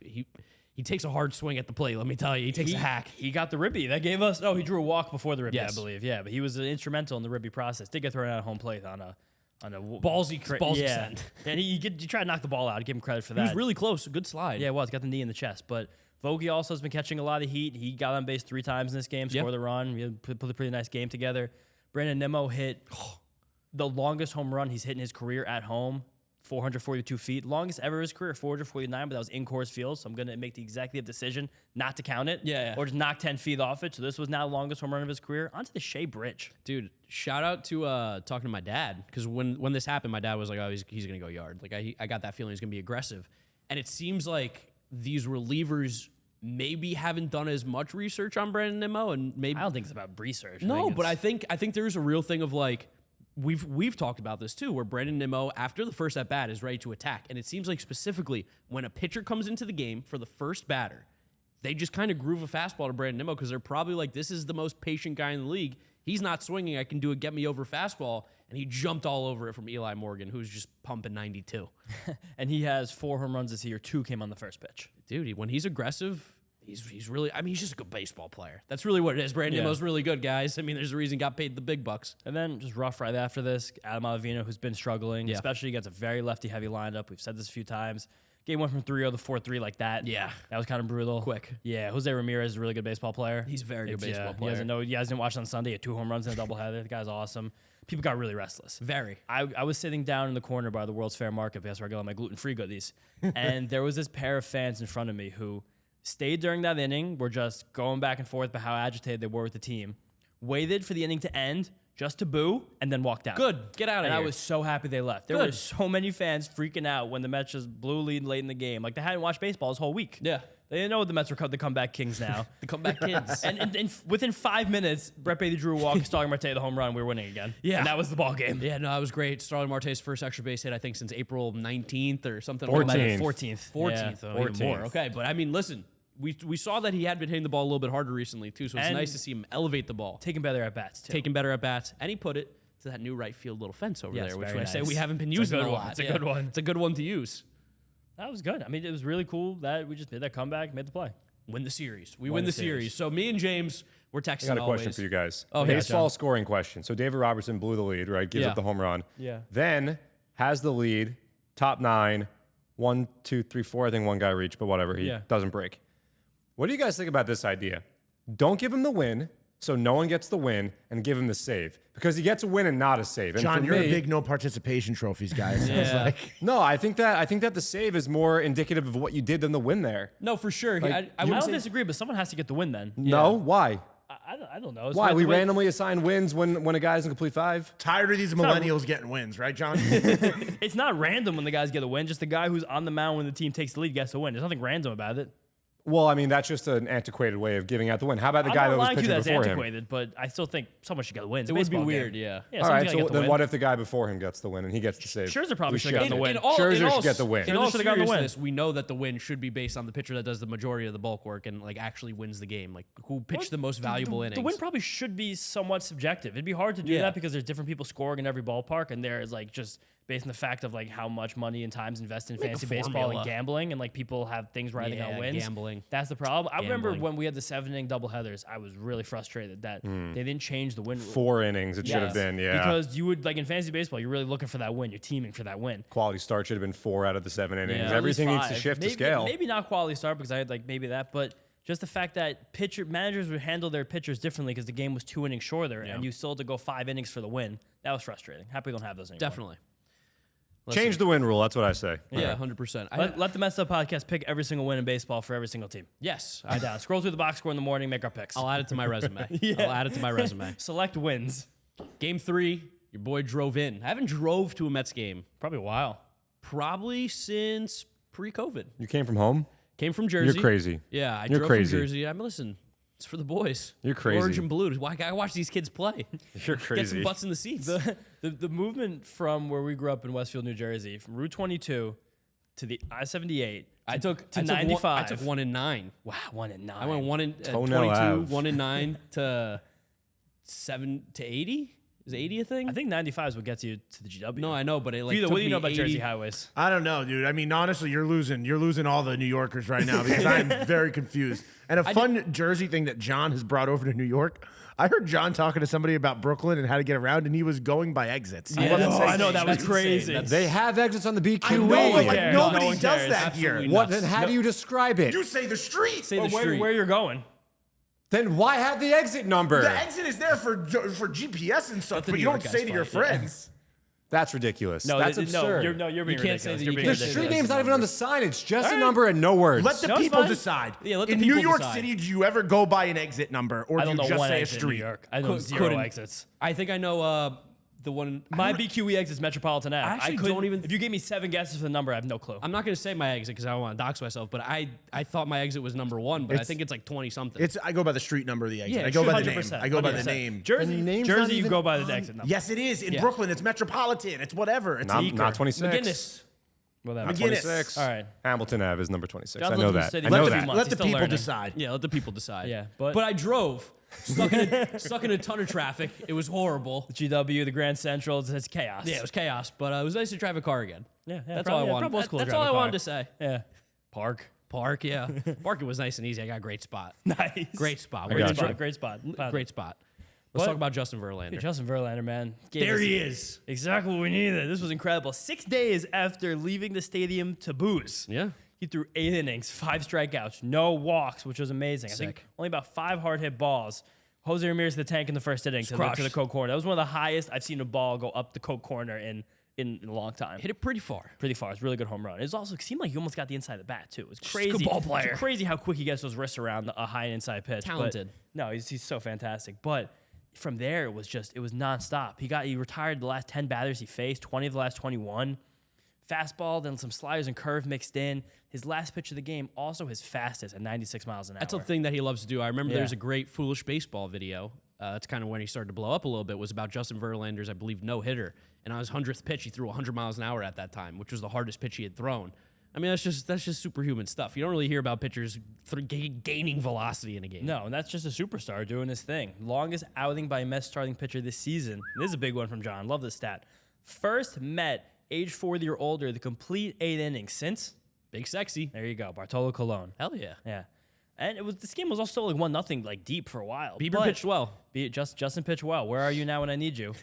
he takes a hard swing at the plate. Let me tell you, he takes a hack. He got the ribby. That gave us. No, he drew a walk before the ribby, Yes. I believe. Yeah, but he was instrumental in the ribby process. Did get thrown out of home plate on on a Ballsy send. And he tried to knock the ball out. I give him credit for that. He was really close. A good slide. Yeah, it was. Got the knee in the chest. But Vogie also has been catching a lot of heat. He got on base 3 times in this game, scored the run. We put a pretty nice game together. Brandon Nimmo hit the longest home run he's hit in his career at home, 442 feet. Longest ever in his career, 449, but that was in Coors Field. So I'm going to make the executive decision not to count it. Or just knock 10 feet off it. So this was now the longest home run of his career. Onto the Shea Bridge. Dude, shout out to talking to my dad, because when this happened, my dad was like, oh, he's going to go yard. Like, I got that feeling he's going to be aggressive. And it seems like these relievers maybe haven't done as much research on Brandon Nimmo, and maybe I don't think it's about research. No, but I think there's a real thing of like, we've talked about this too, where Brandon Nimmo, after the first at bat, is ready to attack. And it seems like specifically when a pitcher comes into the game for the first batter, they just kind of groove a fastball to Brandon Nimmo, because they're probably like, this is the most patient guy in the league. He's not swinging. I can do a get me over fastball. And he jumped all over it from Eli Morgan, who's just pumping 92. And he has 4 home runs this year. 2 came on the first pitch. Dude, when he's aggressive, he's really, I mean, he's just a good baseball player. That's really what it is. Brandon Nimmo's really good, guys. I mean, there's a reason he got paid the big bucks. And then just rough right after this, Adam Ottavino, who's been struggling, especially against a very lefty-heavy lineup. We've said this a few times. Game went from 3-0 to 4-3 like that. Yeah. That was kind of brutal. Quick. Yeah, Jose Ramirez is a really good baseball player. He's a very good baseball player. You guys didn't watch on Sunday. He had 2 home runs in a doubleheader. The guy's awesome. People got really restless. Very. I was sitting down in the corner by the World's Fair Market because where I get all my gluten-free goodies. And there was this pair of fans in front of me who stayed during that inning, were just going back and forth about how agitated they were with the team, waited for the inning to end just to boo, and then walked out. Good. Get out of here. here. And I was so happy they left. There were so many fans freaking out when the Mets just blew a lead late in the game. Like, they hadn't watched baseball this whole week. Yeah. They didn't know the Mets were the comeback kings now. The comeback kids. And within 5 minutes, Brett Baty drew a walk, Starling Marte the home run. We were winning again. Yeah. And that was the ball game. Yeah, no, that was great. Starling Marte's first extra base hit, I think, since April 19th or something. 14th. 14th. 14th. Yeah. Oh, even more. Okay, but I mean, listen, we saw that he had been hitting the ball a little bit harder recently, too, so it's nice to see him elevate the ball. Taking better at-bats, too. Taking better at-bats. And he put it to that new right field little fence over there, which I say nice. we haven't been It's a using good a one. lot. It's a good one. It's a good one to use. That was good. I mean, it was really cool that we just made that comeback, made the play. Win the series. We win the series. So me and James, we're texting I got a always. question for you guys. Oh, yeah, Baseball John. scoring question. So David Robertson blew the lead, right? Gives Yeah. up the home run. Yeah. Then has the lead, top 9, 1, 2, 3, 4. I think one guy reached, but whatever. He doesn't break. What do you guys think about this idea? Don't give him the win, so no one gets the win, and give him the save. Because he gets a win and not a save. And John, for you're me, a big no participation trophies guy. It sounds Yeah. like. No, I think that the save is more indicative of what you did than the win there. No, for sure. I I wouldn't don't say disagree, but someone has to get the win then. No? Why? I don't know. It's Why? not We the way- randomly assign wins when a guy doesn't complete 5? Tired of these millennials getting wins, right, John? It's not random when the guys get a win. Just the guy who's on the mound when the team takes the lead gets a win. There's nothing random about it. Well, I mean, that's just an antiquated way of giving out the win. How about the guy I'm that not was lying to you pitching that's before him? antiquated, but I still think someone should get the win. It's a It would be baseball weird, game. yeah. All someone's right, gotta so get the then win. what if the guy before him gets the win and he gets the save? Scherzer probably We should have gotten the win. Scherzer should get the win. In all should've gotten the win. seriousness, we know that the win should be based on the pitcher that does the majority of the bulk work and like actually wins the game. Like who pitched the most valuable innings. The win probably should be somewhat subjective. It'd be hard to do Yeah. that because there's different people scoring in every ballpark, and there is like just based on the fact of like how much money and time's invested in fantasy baseball formula. and gambling, and like people have things riding on wins. Gambling. That's the problem. I remember Gambling. when we had the 7-inning doubleheaders, I was really frustrated that they didn't change the win rule. 4 innings, it should have Yes. been, yeah. Because you would, like in fantasy baseball, you're really looking for that win. You're teaming for that win. Quality start should have been 4 out of the 7 innings. Or at least Everything needs to 5. shift maybe, to scale. Maybe not quality start because I had like maybe that, but just the fact that managers would handle their pitchers differently because the game was 2 innings shorter and you still had to go 5 innings for the win. That was frustrating. Happy we don't have those anymore. Definitely. Change the win rule, that's what I say. Yeah, 100%. Let the Mets'd podcast pick every single win in baseball for every single team. Yes. I down. Scroll through the box score in the morning, make our picks. I'll add it to my resume. I'll add it to my resume. Select wins. Game 3, your boy drove in. I haven't drove to a Mets game Probably a while. probably since pre-COVID. You came from home? Came from Jersey. You're crazy. Yeah, I You're drove crazy. from Jersey. I mean, listen, it's for the boys. You're crazy. Orange and blue. Why gotta watch these kids play? You're Get some crazy. butts in the seats. The movement from where we grew up in Westfield, New Jersey, from Route 22 to the I-78 I took 95. I took 1 in 9. Wow, 1 and 9. I went 1 in Toenail 22, Ave. 1 in 9 to 7 to 80. Is 80 a thing? I think 95 is what gets you to the GW. No, I know, but it like What took do you know me about 80 Jersey highways? I don't know, dude. I mean, honestly, you're losing all the New Yorkers right now because I'm very confused. And a fun Jersey thing that John has brought over to New York. I heard John talking to somebody about Brooklyn and how to get around, and he was going by exits. He wasn't saying- I know that was That's crazy. insane. They have exits on the BQE. I know, but like cares. nobody No one does cares. that here. Absolutely What? nuts. Then how do you describe it? You say the street. Say the Where, street. where you're going? Then why have the exit number? The exit is there for GPS and stuff, the but New you York don't guys say to your fight, yeah. friends. That's ridiculous. No, That's absurd. you're being You can't say ridiculous. that You're you being can't the say street that. name's not even on the sign. It's just a number and no words. Let the No, it's people fine. decide. Yeah, let the In people New York decide. City, do you ever go by an exit number, or I do don't you know just one say a exit in New street? York. I know Could- 0 couldn't- exits. I think I know the one. My BQE exit is Metropolitan Ave. I actually couldn't- don't even- If you gave me 7 guesses for the number, I have no clue. I'm not going to say my exit because I don't want to dox myself, but I thought my exit was number 1, but I think it's like 20 something. I go by the street number of the exit. Yeah, I go by the name. 100%. I go by the 100%. name. Jersey, The name's not Jersey, you even go by the exit number. Yes, it is. In Yeah. Brooklyn, it's Metropolitan. It's whatever. It's not 26. McGinnis. Whatever. McGinnis. 26. All right. Hamilton Ave is number 26. John's I know lived in the that. city I for know a few that. months. Let He's the still people learning. decide. Yeah, let the people decide. Yeah, but- I drove stuck in a ton of traffic. It was horrible. GW, the Grand Central, it's chaos. Yeah, it was chaos, but it was nice to drive a car again. Yeah, That's probably- all I yeah, wanted. probably was cool to That's drive all a I car. wanted to say. Yeah. Park. Park, yeah. Park, it was nice and easy. I got a great spot. Nice. Great spot. Great gotcha. spot. Great spot. Great spot. Let's talk about Justin Verlander. Justin Verlander, man. There he is. Exactly what we needed. This was incredible. 6 days after leaving the stadium to booze. Yeah. He threw 8 innings, 5 strikeouts, no walks, which was amazing. I think Sick. only about 5 hard hit balls. Jose Ramirez to the tank in the first inning to the crushed. Coke corner. That was one of the highest I've seen a ball go up the Coke corner in a long time. Hit it pretty far. Pretty far. It's a really good home run. It seemed like he almost got the inside of the bat too. It was a crazy. good ball player. It's crazy how quick he gets those wrists around a high inside pitch. but- Talented. no, he's so fantastic. But from there, it was nonstop. He retired the last 10 batters he faced, 20 of the last 21. Fastball, then some sliders and curve mixed in. His last pitch of the game, also his fastest at 96 miles an hour. That's a thing that he loves to do. I remember Yeah. there's a great Foolish Baseball video. That's kind of when he started to blow up a little bit, was about Justin Verlander's, I believe, no-hitter. And on his 100th pitch, he threw 100 miles an hour at that time, which was the hardest pitch he had thrown. I mean, that's just superhuman stuff. You don't really hear about pitchers gaining velocity in a game. No, and that's just a superstar doing his thing. Longest outing by a Mets starting pitcher this season. This is a big one from John. Love this stat. First Met, age 40 or older, the complete 8 innings since. Big sexy. There you go, Bartolo Colon. Hell yeah. Yeah, and this game was also like 1-0, like deep for a while. Bieber but- pitched well. Justin pitched well. Where are you now when I need you?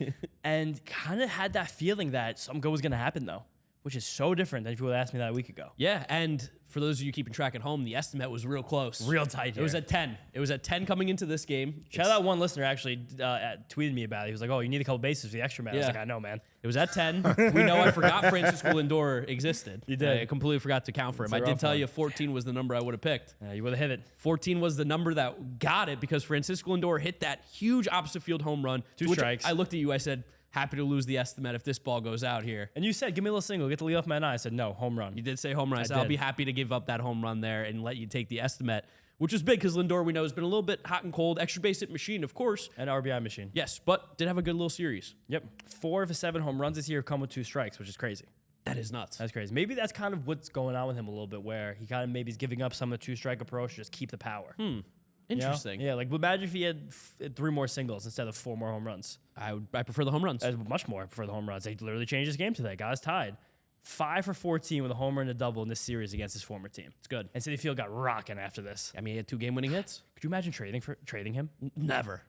And kind of had that feeling that something was going to happen though, which is so different than if you would have asked me that a week ago. Yeah, and for those of you keeping track at home, the estimate was real close. Real tight It was here. at 10. It was at 10 coming into this game. Shout out one listener actually tweeted me about it. He was like, "Oh, you need a couple bases for the extra man." I was Yeah. like, "I know, man." It was at 10. We know I forgot Francisco Lindor existed. You did. I completely forgot to count for him. a I did rough tell one. you 14 was the number I would have picked. You would have hit it. 14 was the number that got it because Francisco Lindor hit that huge opposite field home run. Two which strikes. I looked at you. I said, happy to lose the estimate if this ball goes out here. And you said, "Give me a little single, get the lead off my nine." I said, "No, home run." You did say home run. I said, I'll did. be happy to give up that home run there and let you take the estimate, which was big because Lindor, we know, has been a little bit hot and cold. Extra base hit machine, of course. An RBI machine. Yes, but did have a good little series. Yep. 4 of his 7 home runs this year come with 2 strikes, which is crazy. That is nuts. That's crazy. Maybe that's kind of what's going on with him a little bit, where he kind of maybe is giving up some of the 2-strike approach to just keep the power. You know? Interesting. Yeah, like imagine if he had 3 more singles instead of 4 more home runs. I prefer the home runs. Much more. I prefer the home runs. They literally changed his game today. Got us tied. 5 for 14 with a homer and a double in this series against his former team. It's good. And Citi Field got rocking after this. I mean, he had 2 game-winning hits. Could you imagine trading him? Never.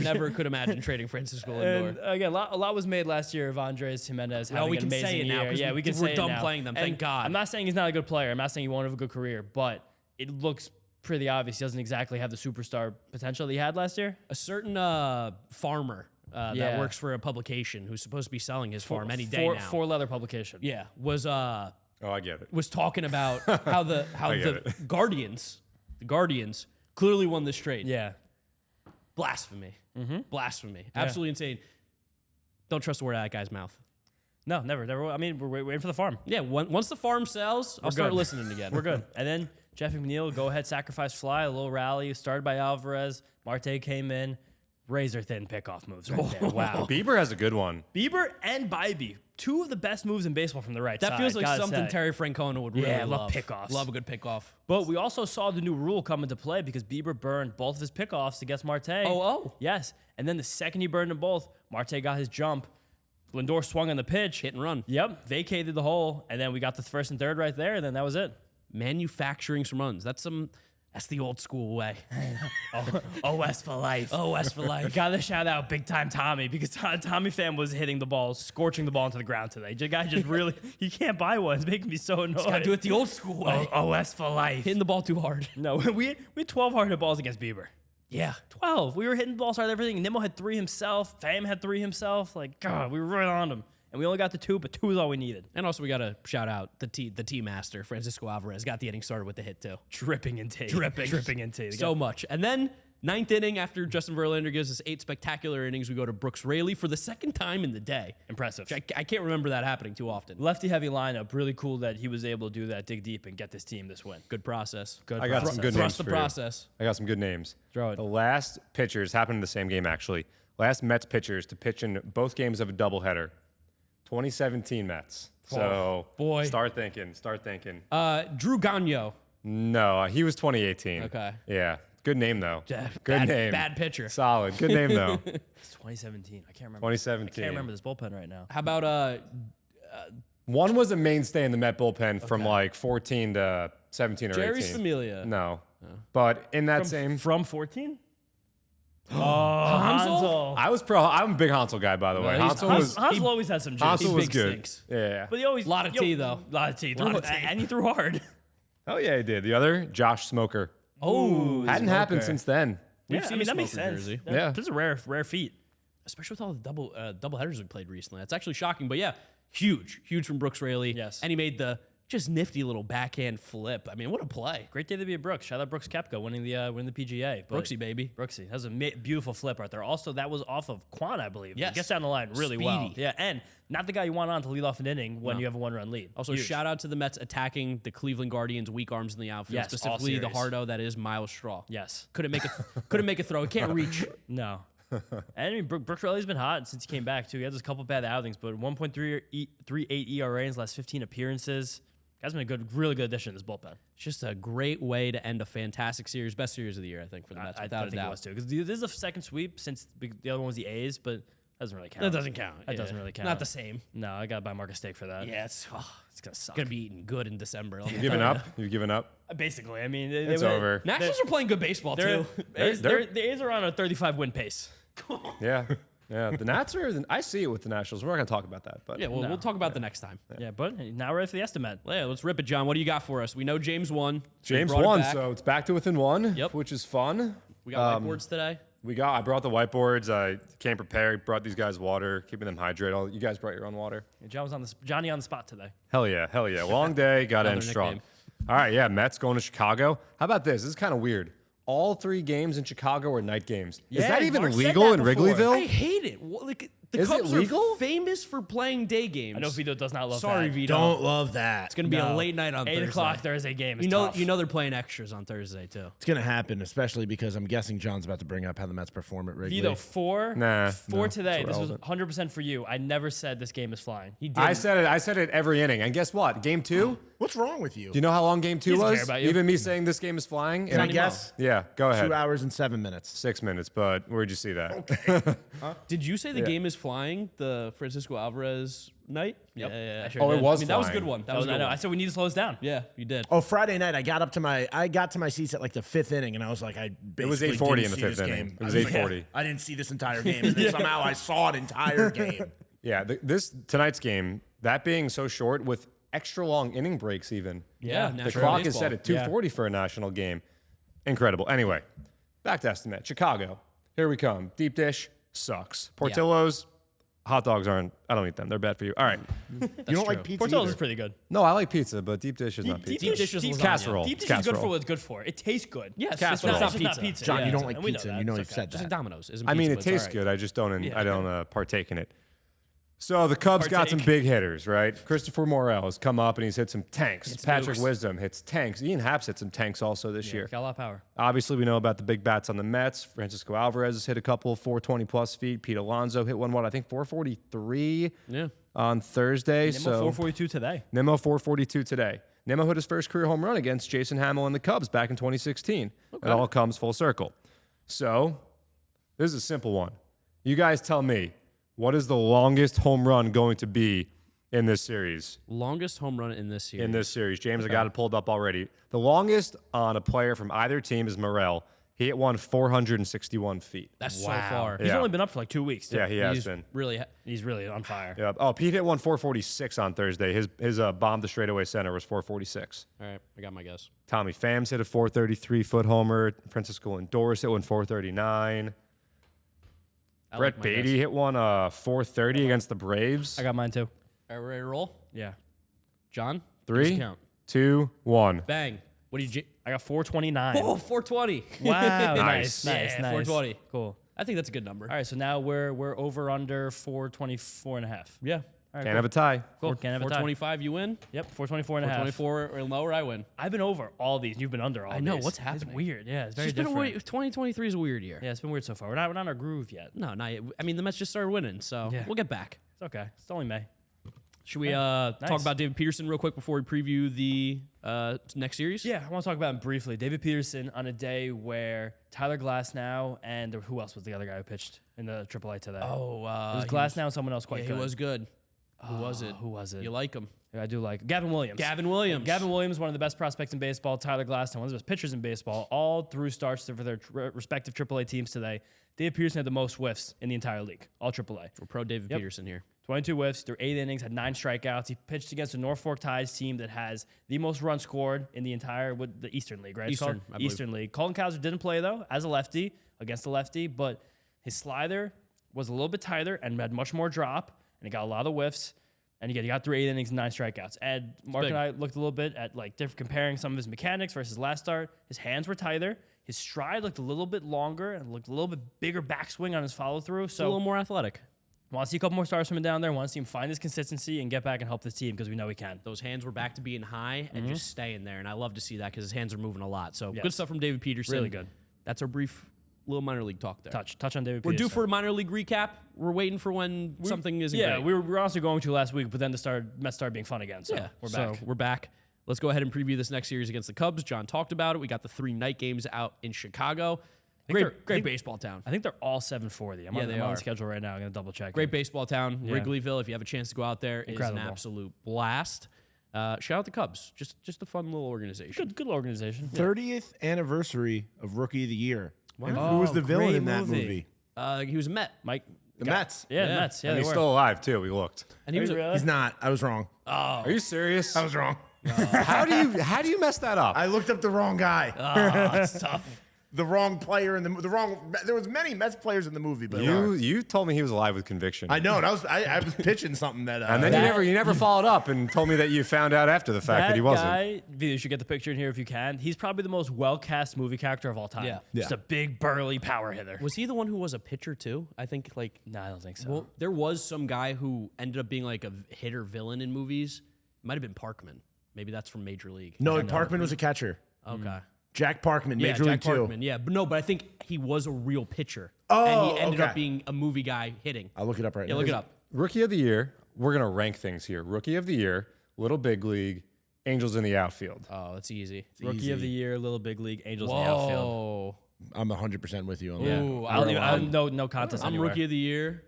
Never could imagine trading Francisco Lindor. And again, a lot was made last year of Andres Jimenez having we an can amazing say it now, year. 'cause Yeah, we can we're say done it now. playing them, thank And God. I'm not saying he's not a good player. I'm not saying he won't have a good career, but it looks pretty obvious he doesn't exactly have the superstar potential that he had last year. A certain farmer Yeah. that works for a publication who's supposed to be selling his farm any day now. Four leather publication. Yeah, was Oh, I get it. was talking about how the get Guardians clearly won this trade. Yeah. Blasphemy. Blasphemy. Absolutely insane. Don't trust a word out of that guy's mouth. No, never. I mean, we're waiting for the farm. Yeah, once the farm sells, I'll start good. listening again. We're good. And then Jeff McNeil, go ahead, sacrifice fly, a little rally, started by Alvarez. Marte came in. Razor thin pickoff moves right there. Wow. Bieber has a good one. Bieber and Bybee two of the best moves in baseball from the right side. That feels like gotta something say. Terry Francona would really Yeah, love. love pickoffs. Love a good pickoff. But we also saw the new rule come into play because Bieber burned both of his pickoffs against Marte. Oh. Yes. And then the second he burned them both, Marte got his jump. Lindor swung on the pitch. Hit and run. Yep. Vacated the hole. And then we got the first and third right there. And then that was it. Manufacturing some runs. That's the old school way. OS for life. OS for life. Gotta shout out big time Tommy because Tommy Pham was hitting the ball, scorching the ball into the ground today. The guy just really, he can't buy one. It's making me so annoyed. Gotta do it the old school way. OS for life. Hitting the ball too hard. No, we had 12 hard hit balls against Bieber. Yeah. 12. We were hitting balls hard, everything. Nimmo had 3 himself. Pham had 3 himself. Like, God, we were right on him. And we only got the 2, but 2 is all we needed. And also we gotta shout out the tea master, Francisco Alvarez, got the inning started with the hit too. Dripping in tea. Dripping in tea. So much. And then 9th inning, after Justin Verlander gives us 8 spectacular innings, we go to Brooks Raley for the second time in the day. Impressive. I can't remember that happening too often. Lefty heavy lineup. Really cool that he was able to do that, dig deep, and get this team this win. Good process. Good I got process. some good names Trust the for you. process. I got some good names. Throw it. The last pitchers happened in the same game, actually. Last Mets pitchers to pitch in both games of a doubleheader. 2017 Mets. So boy. Start thinking. Drew Gagnon. No, he was 2018. Okay. Yeah. Good name, though. Good Bad- name. bad pitcher. Solid. Good name, though. It's 2017. I can't remember. 2017. I can't remember this bullpen right now. How about One was a mainstay in the Met bullpen from like 14 to 17 or Jerry 18. Familia? No. But in that same... From 14? Hansel? I'm a big Hansel guy, by the way. he's- Hansel always had some juice. Hansel was big good. stinks. Yeah. But he always Lot of tea, though. Lot of tea. Lot of tea. And he threw hard. Oh, yeah, he did. The other, Josh Smoker. Oh, Hadn't happened since then. We've Yeah, seen I mean, a that makes smoker sense. jersey. Yeah. This is a rare feat. Especially with all the double headers we played recently. That's actually shocking. But yeah, huge from Brooks Raley. Yes. And he made the just nifty little backhand flip. I mean, what a play. Great day to be a Brooks. Shout out Brooks Koepka winning the PGA. But Brooksy, baby. Brooksy. That was a beautiful flip right there. Also, that was off of Quan, I believe. Yes. He gets down the line really well. Speedy. Yeah, and not the guy you want on to lead off an inning when you have a 1-run lead. Also, Huge. shout out to the Mets attacking the Cleveland Guardians' weak arms in the outfield, Yes, all specifically the series. hardo that is Miles Straw. Yes. Couldn't make a throw. It can't reach. No. And I mean, Brooks Raley's been hot since he came back, too. He had just a couple bad outings, but 1.38 ERA in his last 15 appearances. Guy's been a really good addition to this bullpen. It's just a great way to end a fantastic series. Best series of the year, I think, for the Mets, without a think doubt. it was, too. Because this is the second sweep since the other one was the A's, but that doesn't really count. That doesn't count. That doesn't really count. Not the same. No, I got to buy Mark a steak for that. Yeah, It's going to suck. Gonna be eating good in December. You giving up? You've given up? Basically, I mean, It's over. Nationals are playing good baseball too. The A's are on a 35-win pace. Yeah. Yeah. The Nats are... I see it with the Nationals. We're not going to talk about that. But Yeah, well, we'll talk about the next time. Yeah, but now we're ready for the estimate. Yeah, let's rip it, John. What do you got for us? We know James won. So we James brought it won, back. so it's back to within one, Yep. which is fun. We got whiteboards today. I brought the whiteboards. I came prepared. Brought these guys water, keeping them hydrated. You guys brought your own water. Johnny on the spot today. Hell yeah. Long day. Got to end Another strong. nickname. All right, yeah. Mets going to Chicago. How about this? This is kind of weird. All 3 games in Chicago are night games. Is Yeah, that even Mark said legal that in before. Wrigleyville? I hate it. The Is it Cubs legal? are famous for playing day games. I know Vito does not love Sorry, that. Vito. Don't love that. It's gonna be a late night on 8 Thursday. o'clock Thursday game. Is You know, tough. they're playing extras on Thursday too. It's gonna happen, especially because I'm guessing John's about to bring up how the Mets perform at Wrigley. Vito, 4 Nah, no, today. it's This was irrelevant. 100% for you. I never said this game is flying. He did. I said it every inning. And guess what? Game 2? What's wrong with you? Do you know how long game 2 doesn't was? care about you. Even me saying this game is flying? Can I And- guess? Yeah, go ahead. 2 hours and 7 minutes. 6 minutes, but where'd you see that? Did you say the game is flying? The Francisco Alvarez night? Yep. Yeah. I sure Oh, it did. was I mean, that was a flying. good one. That That was was, a I good know. one. I said we need to slow this down. Yeah, you did. Oh, Friday night, I got to my seats at like the 5th inning, and I was like, I basically It was 8:40 in didn't the see 5th this inning. game. It was I like, 8:40. I didn't see this entire game, and then somehow I saw it entire game. Yeah, tonight's game, that being so short with extra long inning breaks even. Yeah, The national clock is baseball. set at 2:40 for a national game. Incredible. Anyway, back to estimate. Chicago. Here we come. Deep dish sucks. Portillo's hot dogs aren't. I don't eat them. They're bad for you. All right. You don't like pizza Portillo's either. is pretty good. No, I like pizza, but deep dish is not pizza. Deep dish is lasagna. casserole. Deep It's dish is good casserole. for what it's good for. It tastes good. Yes, casserole. it's not It's pizza. just not pizza. John, Yeah, you don't and like we pizza, that. and you know It's you've okay. said Just that. like Domino's. Isn't I mean, pizza, it but it's tastes all right. good. I just don't partake in it. So the Cubs got some Partake. big hitters, right? Christopher Morel has come up and he's hit some tanks. Hits Patrick nukes. Wisdom hits tanks. Ian Happ's hit some tanks also this year. Got a lot of power. Obviously, we know about the big bats on the Mets. Francisco Alvarez has hit a couple 420-plus feet. Pete Alonso hit one, I think 443. Yeah. on Thursday. Nimmo 442 today. Nimmo 442 today. Nimmo hit his first career home run against Jason Hamill and the Cubs back in 2016. It all comes full circle. So this is a simple one. You guys tell me, what is the longest home run going to be in this series? Longest home run in this series. In this series. James, I got it pulled up already. The longest on a player from either team is Morel. He hit one 461 feet. That's so far. He's only been up for like 2 weeks. Too. Yeah, he has been. He's really on fire. Yeah. Oh, Pete hit one 446 on Thursday. His bomb to straightaway center was 446. All right, I got my guess. Tommy Phams hit a 433-foot homer. Francisco Lindor hit one 439. Brett Beatty hit one 430 against the Braves. I got mine too. All right, ready to roll? Yeah. John? 3, count. 2, 1. Bang. What do you... I got 429. Oh, 420. Wow. Nice. Nice. 420. Cool. I think that's a good number. All right, so now we're over under 424 and a half. Yeah. All right, Can't have a tie. cool. Can't have a tie. 425, you win. Yep, 424 and a half. 424 or lower, I win. I've been over all these. You've been under all these. I know. What's happening? It's weird. Yeah, it's very It's been different. 2023 is a weird year. Yeah, it's been weird so far. We're not on our groove yet. No, not yet. I mean, the Mets just started winning, so Yeah. we'll get back. It's okay. It's only May. Should we talk Nice. about David Peterson real quick before we preview the next series? Yeah, I want to talk about him briefly. David Peterson on a day where Tyler Glasnow and who else was the other guy who pitched in the AAA today? Oh, it was Glasnow and someone else quite yeah, good. he was good. Who was it? Who was it? You like him? Yeah, I do like Gavin Williams. Gavin Williams. Gavin Williams, one of the best prospects in baseball. Tyler Glasnow, one of the best pitchers in baseball. All through starts for their respective AAA teams today. David Peterson had the most whiffs in the entire league, all AAA. We're pro David Peterson here. 22 whiffs through 8 innings, had 9 strikeouts. He pitched against the Norfolk Tides team that has the most runs scored in the entire the Eastern League, right? Eastern, I believe. Eastern League. Colin Cowser didn't play, though, as a lefty, against a lefty, but his slider was a little bit tighter and had much more drop, and he got a lot of whiffs. And again, he got through 8 innings and 9 strikeouts. And Mark and I looked a little bit at comparing some of his mechanics versus last start. His hands were tighter. His stride looked a little bit longer and looked a little bit bigger backswing on his follow through. So a little more athletic. Want to see a couple more stars from him down there. Want to see him find his consistency and get back and help this team because we know he can. Those hands were back to being high and just staying there. And I love to see that because his hands are moving a lot. So good stuff from David Peterson. Really good. That's our brief little minor league talk there. Touch on David We're Peterson. due for a minor league recap. We're waiting for when something isn't great. we were honestly going to last week, but then Mets started being fun again. So we're back. So we're back. Let's go ahead and preview this next series against the Cubs. John talked about it. We got the 3 night games out in Chicago. Great baseball town. I think they're all 740. I'm on the schedule right now. I'm going to double check. Great baseball town. Yeah. Wrigleyville, if you have a chance to go out there, Incredible. is an absolute blast. Shout out the Cubs. Just a fun little organization. Good organization. 30th anniversary of Rookie of the Year. Wow. And who was the villain great in that movie. movie? He was a Met. Mike. The Mets. Yeah, the Mets. Yeah, And they he's were. still alive, too. We looked. And he was really? He's not. I was wrong. Are you serious? I was wrong. How do you mess that up? I looked up the wrong guy. that's tough. The wrong player in the wrong. There was many Mets players in the movie, but You told me he was alive with conviction. I know. And I was pitching something that. And then you never followed up and told me that you found out after the fact that he wasn't. Guy, you should get the picture in here if you can. He's probably the most well-cast movie character of all time. Yeah. Just a big, burly power hitter. Was he the one who was a pitcher too? I think No, I don't think so. well, there was some guy who ended up being like a hitter villain in movies. Might have been Parkman. Maybe that's from Major League. No, Parkman was a catcher. Okay. Jack Parkman, Major Jack League Parkman. 2. Yeah, but I think he was a real pitcher. Oh, and he ended okay. up being a movie guy hitting. I'll look it up right Yeah, now. look it up. Rookie of the Year. We're going to rank things here. Rookie of the Year, Little Big League, Angels in the outfield. Oh, that's easy. Rookie of the Year, Little Big League, Angels in the outfield. Whoa. I'm 100% with you on Yeah. that. Ooh, I don't even, no contest I'm anywhere. Rookie of the Year.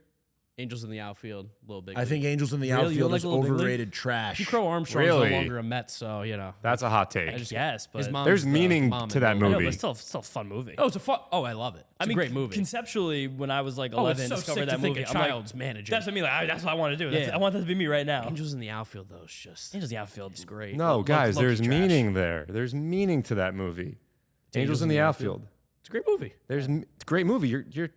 Angels in the outfield. Little big. I think Angels in the Really? You outfield like is Little Big League? overrated trash. Crow Armstrong's Really? no longer a Met, so That's a hot take. Yes, but his mom's There's the meaning mom to in that Little I know, movie. but it's still a fun movie. Oh, it's a fun. Oh, I love it. It's a great movie. Conceptually, when I was like Oh, 11, it's so discovered sick that to think movie. a I'm like, child's managing. that's what I mean. That's what I want to do. Yeah. I want that to be me right now. Angels in the outfield, though, is just Angels in the outfield. it's great. No, guys, low-key there's trash. meaning there. There's meaning to that movie. Angels in the outfield. It's a great movie. It's a great movie. You're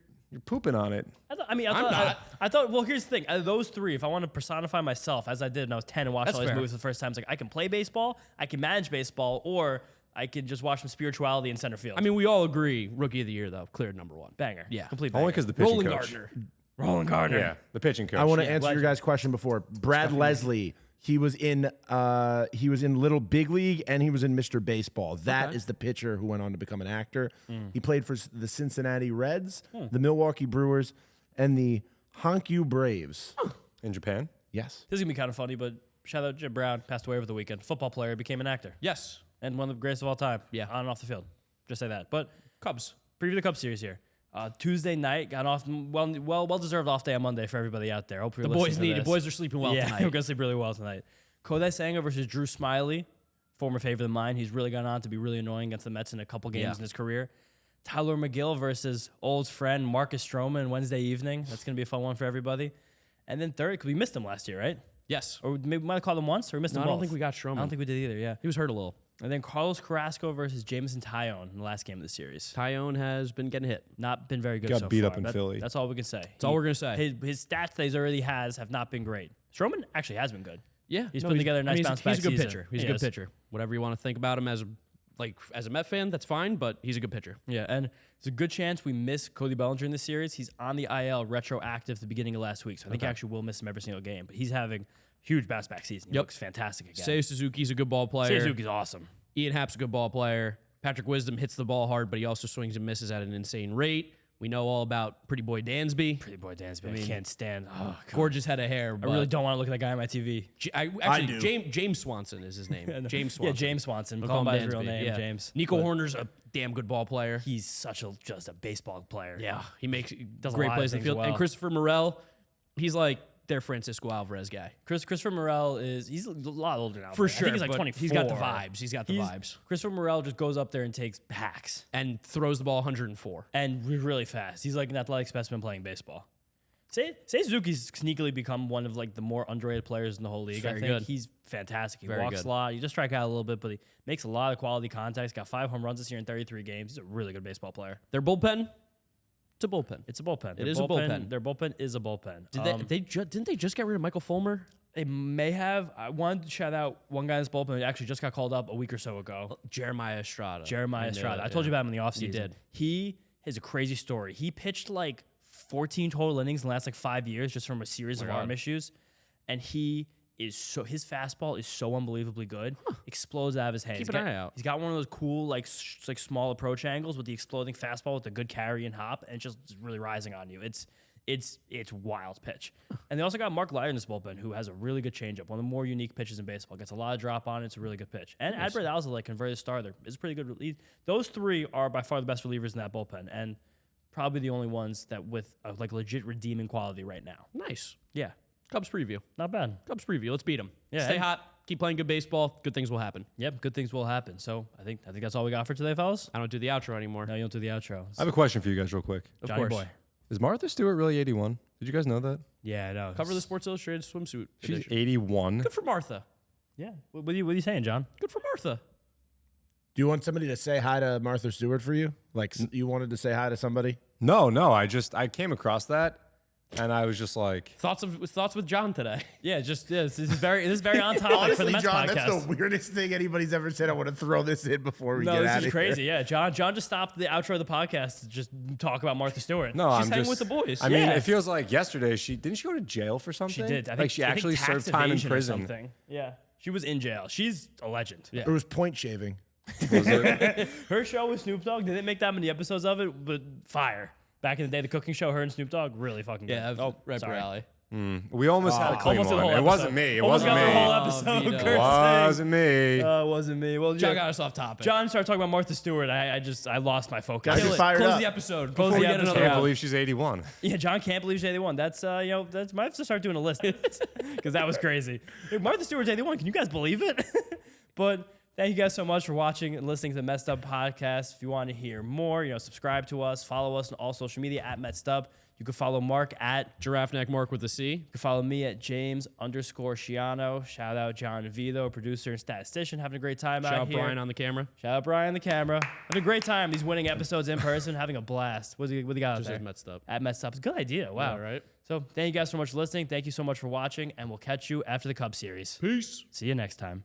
pooping on it. I thought. Well, here's the thing. Out of those 3, if I want to personify myself as I did when I was 10 and watched That's all these fair. movies for the first time, it's like I can play baseball, I can manage baseball, or I could just watch some spirituality in center field. I mean, we all agree. Rookie of the Year, though, clear number 1. banger. Yeah. Complete banger. Only because the pitching Roland coach. Gardner. Roland Gardner. Yeah, the pitching coach. I want to Yeah, answer your legend. guys' question before. Brad Leslie. He was in Little Big League and he was in Mr. Baseball. That is the pitcher who went on to become an actor. He played for the Cincinnati Reds, the Milwaukee Brewers, and the Hankyu Braves. In Japan? Yes. This is going to be kind of funny, but shout out Jim Brown, passed away over the weekend. Football player, became an actor. Yes. And one of the greatest of all time. Yeah. On and off the field. Just say that. But Cubs. preview the Cubs series here. Tuesday night, got off, well deserved off day on Monday for everybody out there. Hope you're The boys listening to need it. this. Boys are sleeping well Yeah, tonight. we're going to sleep really well tonight. Kodai Senga versus Drew Smyly, former favorite of mine. He's really gone on to be really annoying against the Mets in a couple games in his career. Tyler McGill versus old friend Marcus Stroman Wednesday evening. That's going to be a fun one for everybody. And then third, because we missed him last year, right? Yes. Or maybe we might have called him once, or we missed him I both. don't think we got Stroman. I don't think we did either, yeah. He was hurt a little. And then Carlos Carrasco versus Jameson Taillon in the last game of the series. Tyone has been getting hit. Not been very good Got so beat far. up in Philly. That's all we can say. That's all we're going to say. His stats that he already has have not been great. Stroman actually has been good. Yeah. He's putting together a nice bounce back He's a good season. pitcher. He's He a good is. pitcher. Whatever you want to think about him as a Met fan, that's fine, but he's a good pitcher. Yeah, and there's a good chance we miss Cody Bellinger in this series. He's on the IL retroactive at the beginning of last week, so I think actually we'll miss him every single game. But he's having huge bounce back season. He looks fantastic again. Seiya Suzuki's a good ball player. Suzuki's awesome. Ian Happ's a good ball player. Patrick Wisdom hits the ball hard, but he also swings and misses at an insane rate. We know all about Pretty Boy Dansby. Pretty boy Dansby. I can't stand. Oh, God. Gorgeous head of hair. I But really don't want to look at that guy on my TV. Actually, James Swanson is his name. James Swanson. Yeah, James Swanson. We'll Call him by his Dansby. real name, Yeah. James. Nico But Horner's a damn good ball player. He's just a baseball player. Yeah, he makes Does a great lot of plays in the things field. well. And Christopher Morel, he's like their Francisco Alvarez guy. Christopher Morel he's a lot older now. For but I sure. think he's like but 24. He's got the vibes. He's got the vibes. Christopher Morel just goes up there and takes hacks. And throws the ball 104. And really fast. He's like an athletic specimen playing baseball. Say Suzuki's sneakily become one of like the more underrated players in the whole league. Very I think good. he's fantastic. He Very walks good. a lot. He just strike out a little bit, but he makes a lot of quality contacts. Got 5 home runs this year in 33 games. He's a really good baseball player. Their bullpen, it's a bullpen. It's a bullpen. It is a bullpen. Their bullpen is a bullpen. Didn't they just get rid of Michael Fulmer? They may have. I wanted to shout out one guy in this bullpen who actually just got called up a week or so ago. Jeremiah Estrada. Jeremiah Estrada. I told you about him in the offseason. You did. He has a crazy story. He pitched like 14 total innings in the last like 5 years just from a series of arm issues. And his fastball is so unbelievably good. Explodes out of his hand. Keep an eye out. He's got one of those cool like small approach angles with the exploding fastball with a good carry and hop, and it's just really rising on you. It's wild pitch. And they also got Mark Leiter in this bullpen, who has a really good changeup, one of the more unique pitches in baseball. Gets a lot of drop on it. It's a really good pitch. And Adbert Alza, like converted starter, is a pretty good relief. Those three are by far the best relievers in that bullpen, and probably the only ones that with like legit redeeming quality right now. Nice. Yeah, Cubs preview. not bad. Cubs preview. Let's beat them. Yeah, Stay hey. hot. Keep playing good baseball. Good things will happen. Yep, good things will happen. So I think that's all we got for today, fellas. I don't do the outro anymore. No, you don't do the outro. I have a question for you guys, real quick. Of Johnny course. boy. Is Martha Stewart really 81? Did you guys know that? Yeah, no. Cover the Sports Illustrated swimsuit. She's edition. 81. Good for Martha. Yeah. What are you saying, John? Good for Martha. Do you want somebody to say hi to Martha Stewart for you? Like you wanted to say hi to somebody? No, I came across that, and I was just like, Thoughts with John today. Yeah, this is very on topic for the Mets John, podcast. that's the weirdest thing anybody's ever said. I want to throw this in before we No, get this out is of crazy. here. Yeah, John just stopped the outro of the podcast to just talk about Martha Stewart. no, She's I'm hanging just with the boys. I mean, Yeah. it feels like yesterday didn't she go to jail for something? She did. I like she actually tax served time in evasion or prison. something. Yeah, she was in jail. She's a legend. Yeah. It was point shaving. Was it? Her show with Snoop Dogg, they didn't make that many episodes of it, but fire. Back in the day, the cooking show, her and Snoop Dogg, really fucking good. Yeah, oh, right sorry. for alley. We almost had a clean Almost the one. whole It episode. wasn't me. It Almost wasn't got the whole me. episode. Vito. cursing. Wasn't me. It wasn't me. Well, John yeah, got us off topic. John started talking about Martha Stewart. I lost my focus. Guys, Kill you're it. fired Close up. the episode. Close before the we get episode. another Can't round. believe she's 81. Yeah, John can't believe she's 81. That's might have to start doing a list because that was crazy. Dude, Martha Stewart's 81. Can you guys believe it? But thank you guys so much for watching and listening to the Messed Up podcast. If you want to hear more, subscribe to us, follow us on all social media at Mets'd. You can follow Mark at Giraffe neck Mark with a C. You can follow me at James_Shiano. Shout out John Vito, producer and statistician, having a great time Shout out out here. Brian on the camera. Shout out Brian on the camera. Having a great time. These winning episodes in person, having a blast. What do you got out Just there? as Mets'd up. At Mets'd. It's a good idea. Wow. Yeah, right. So thank you guys so much for listening. Thank you so much for watching, and we'll catch you after the Cubs series. Peace. See you next time.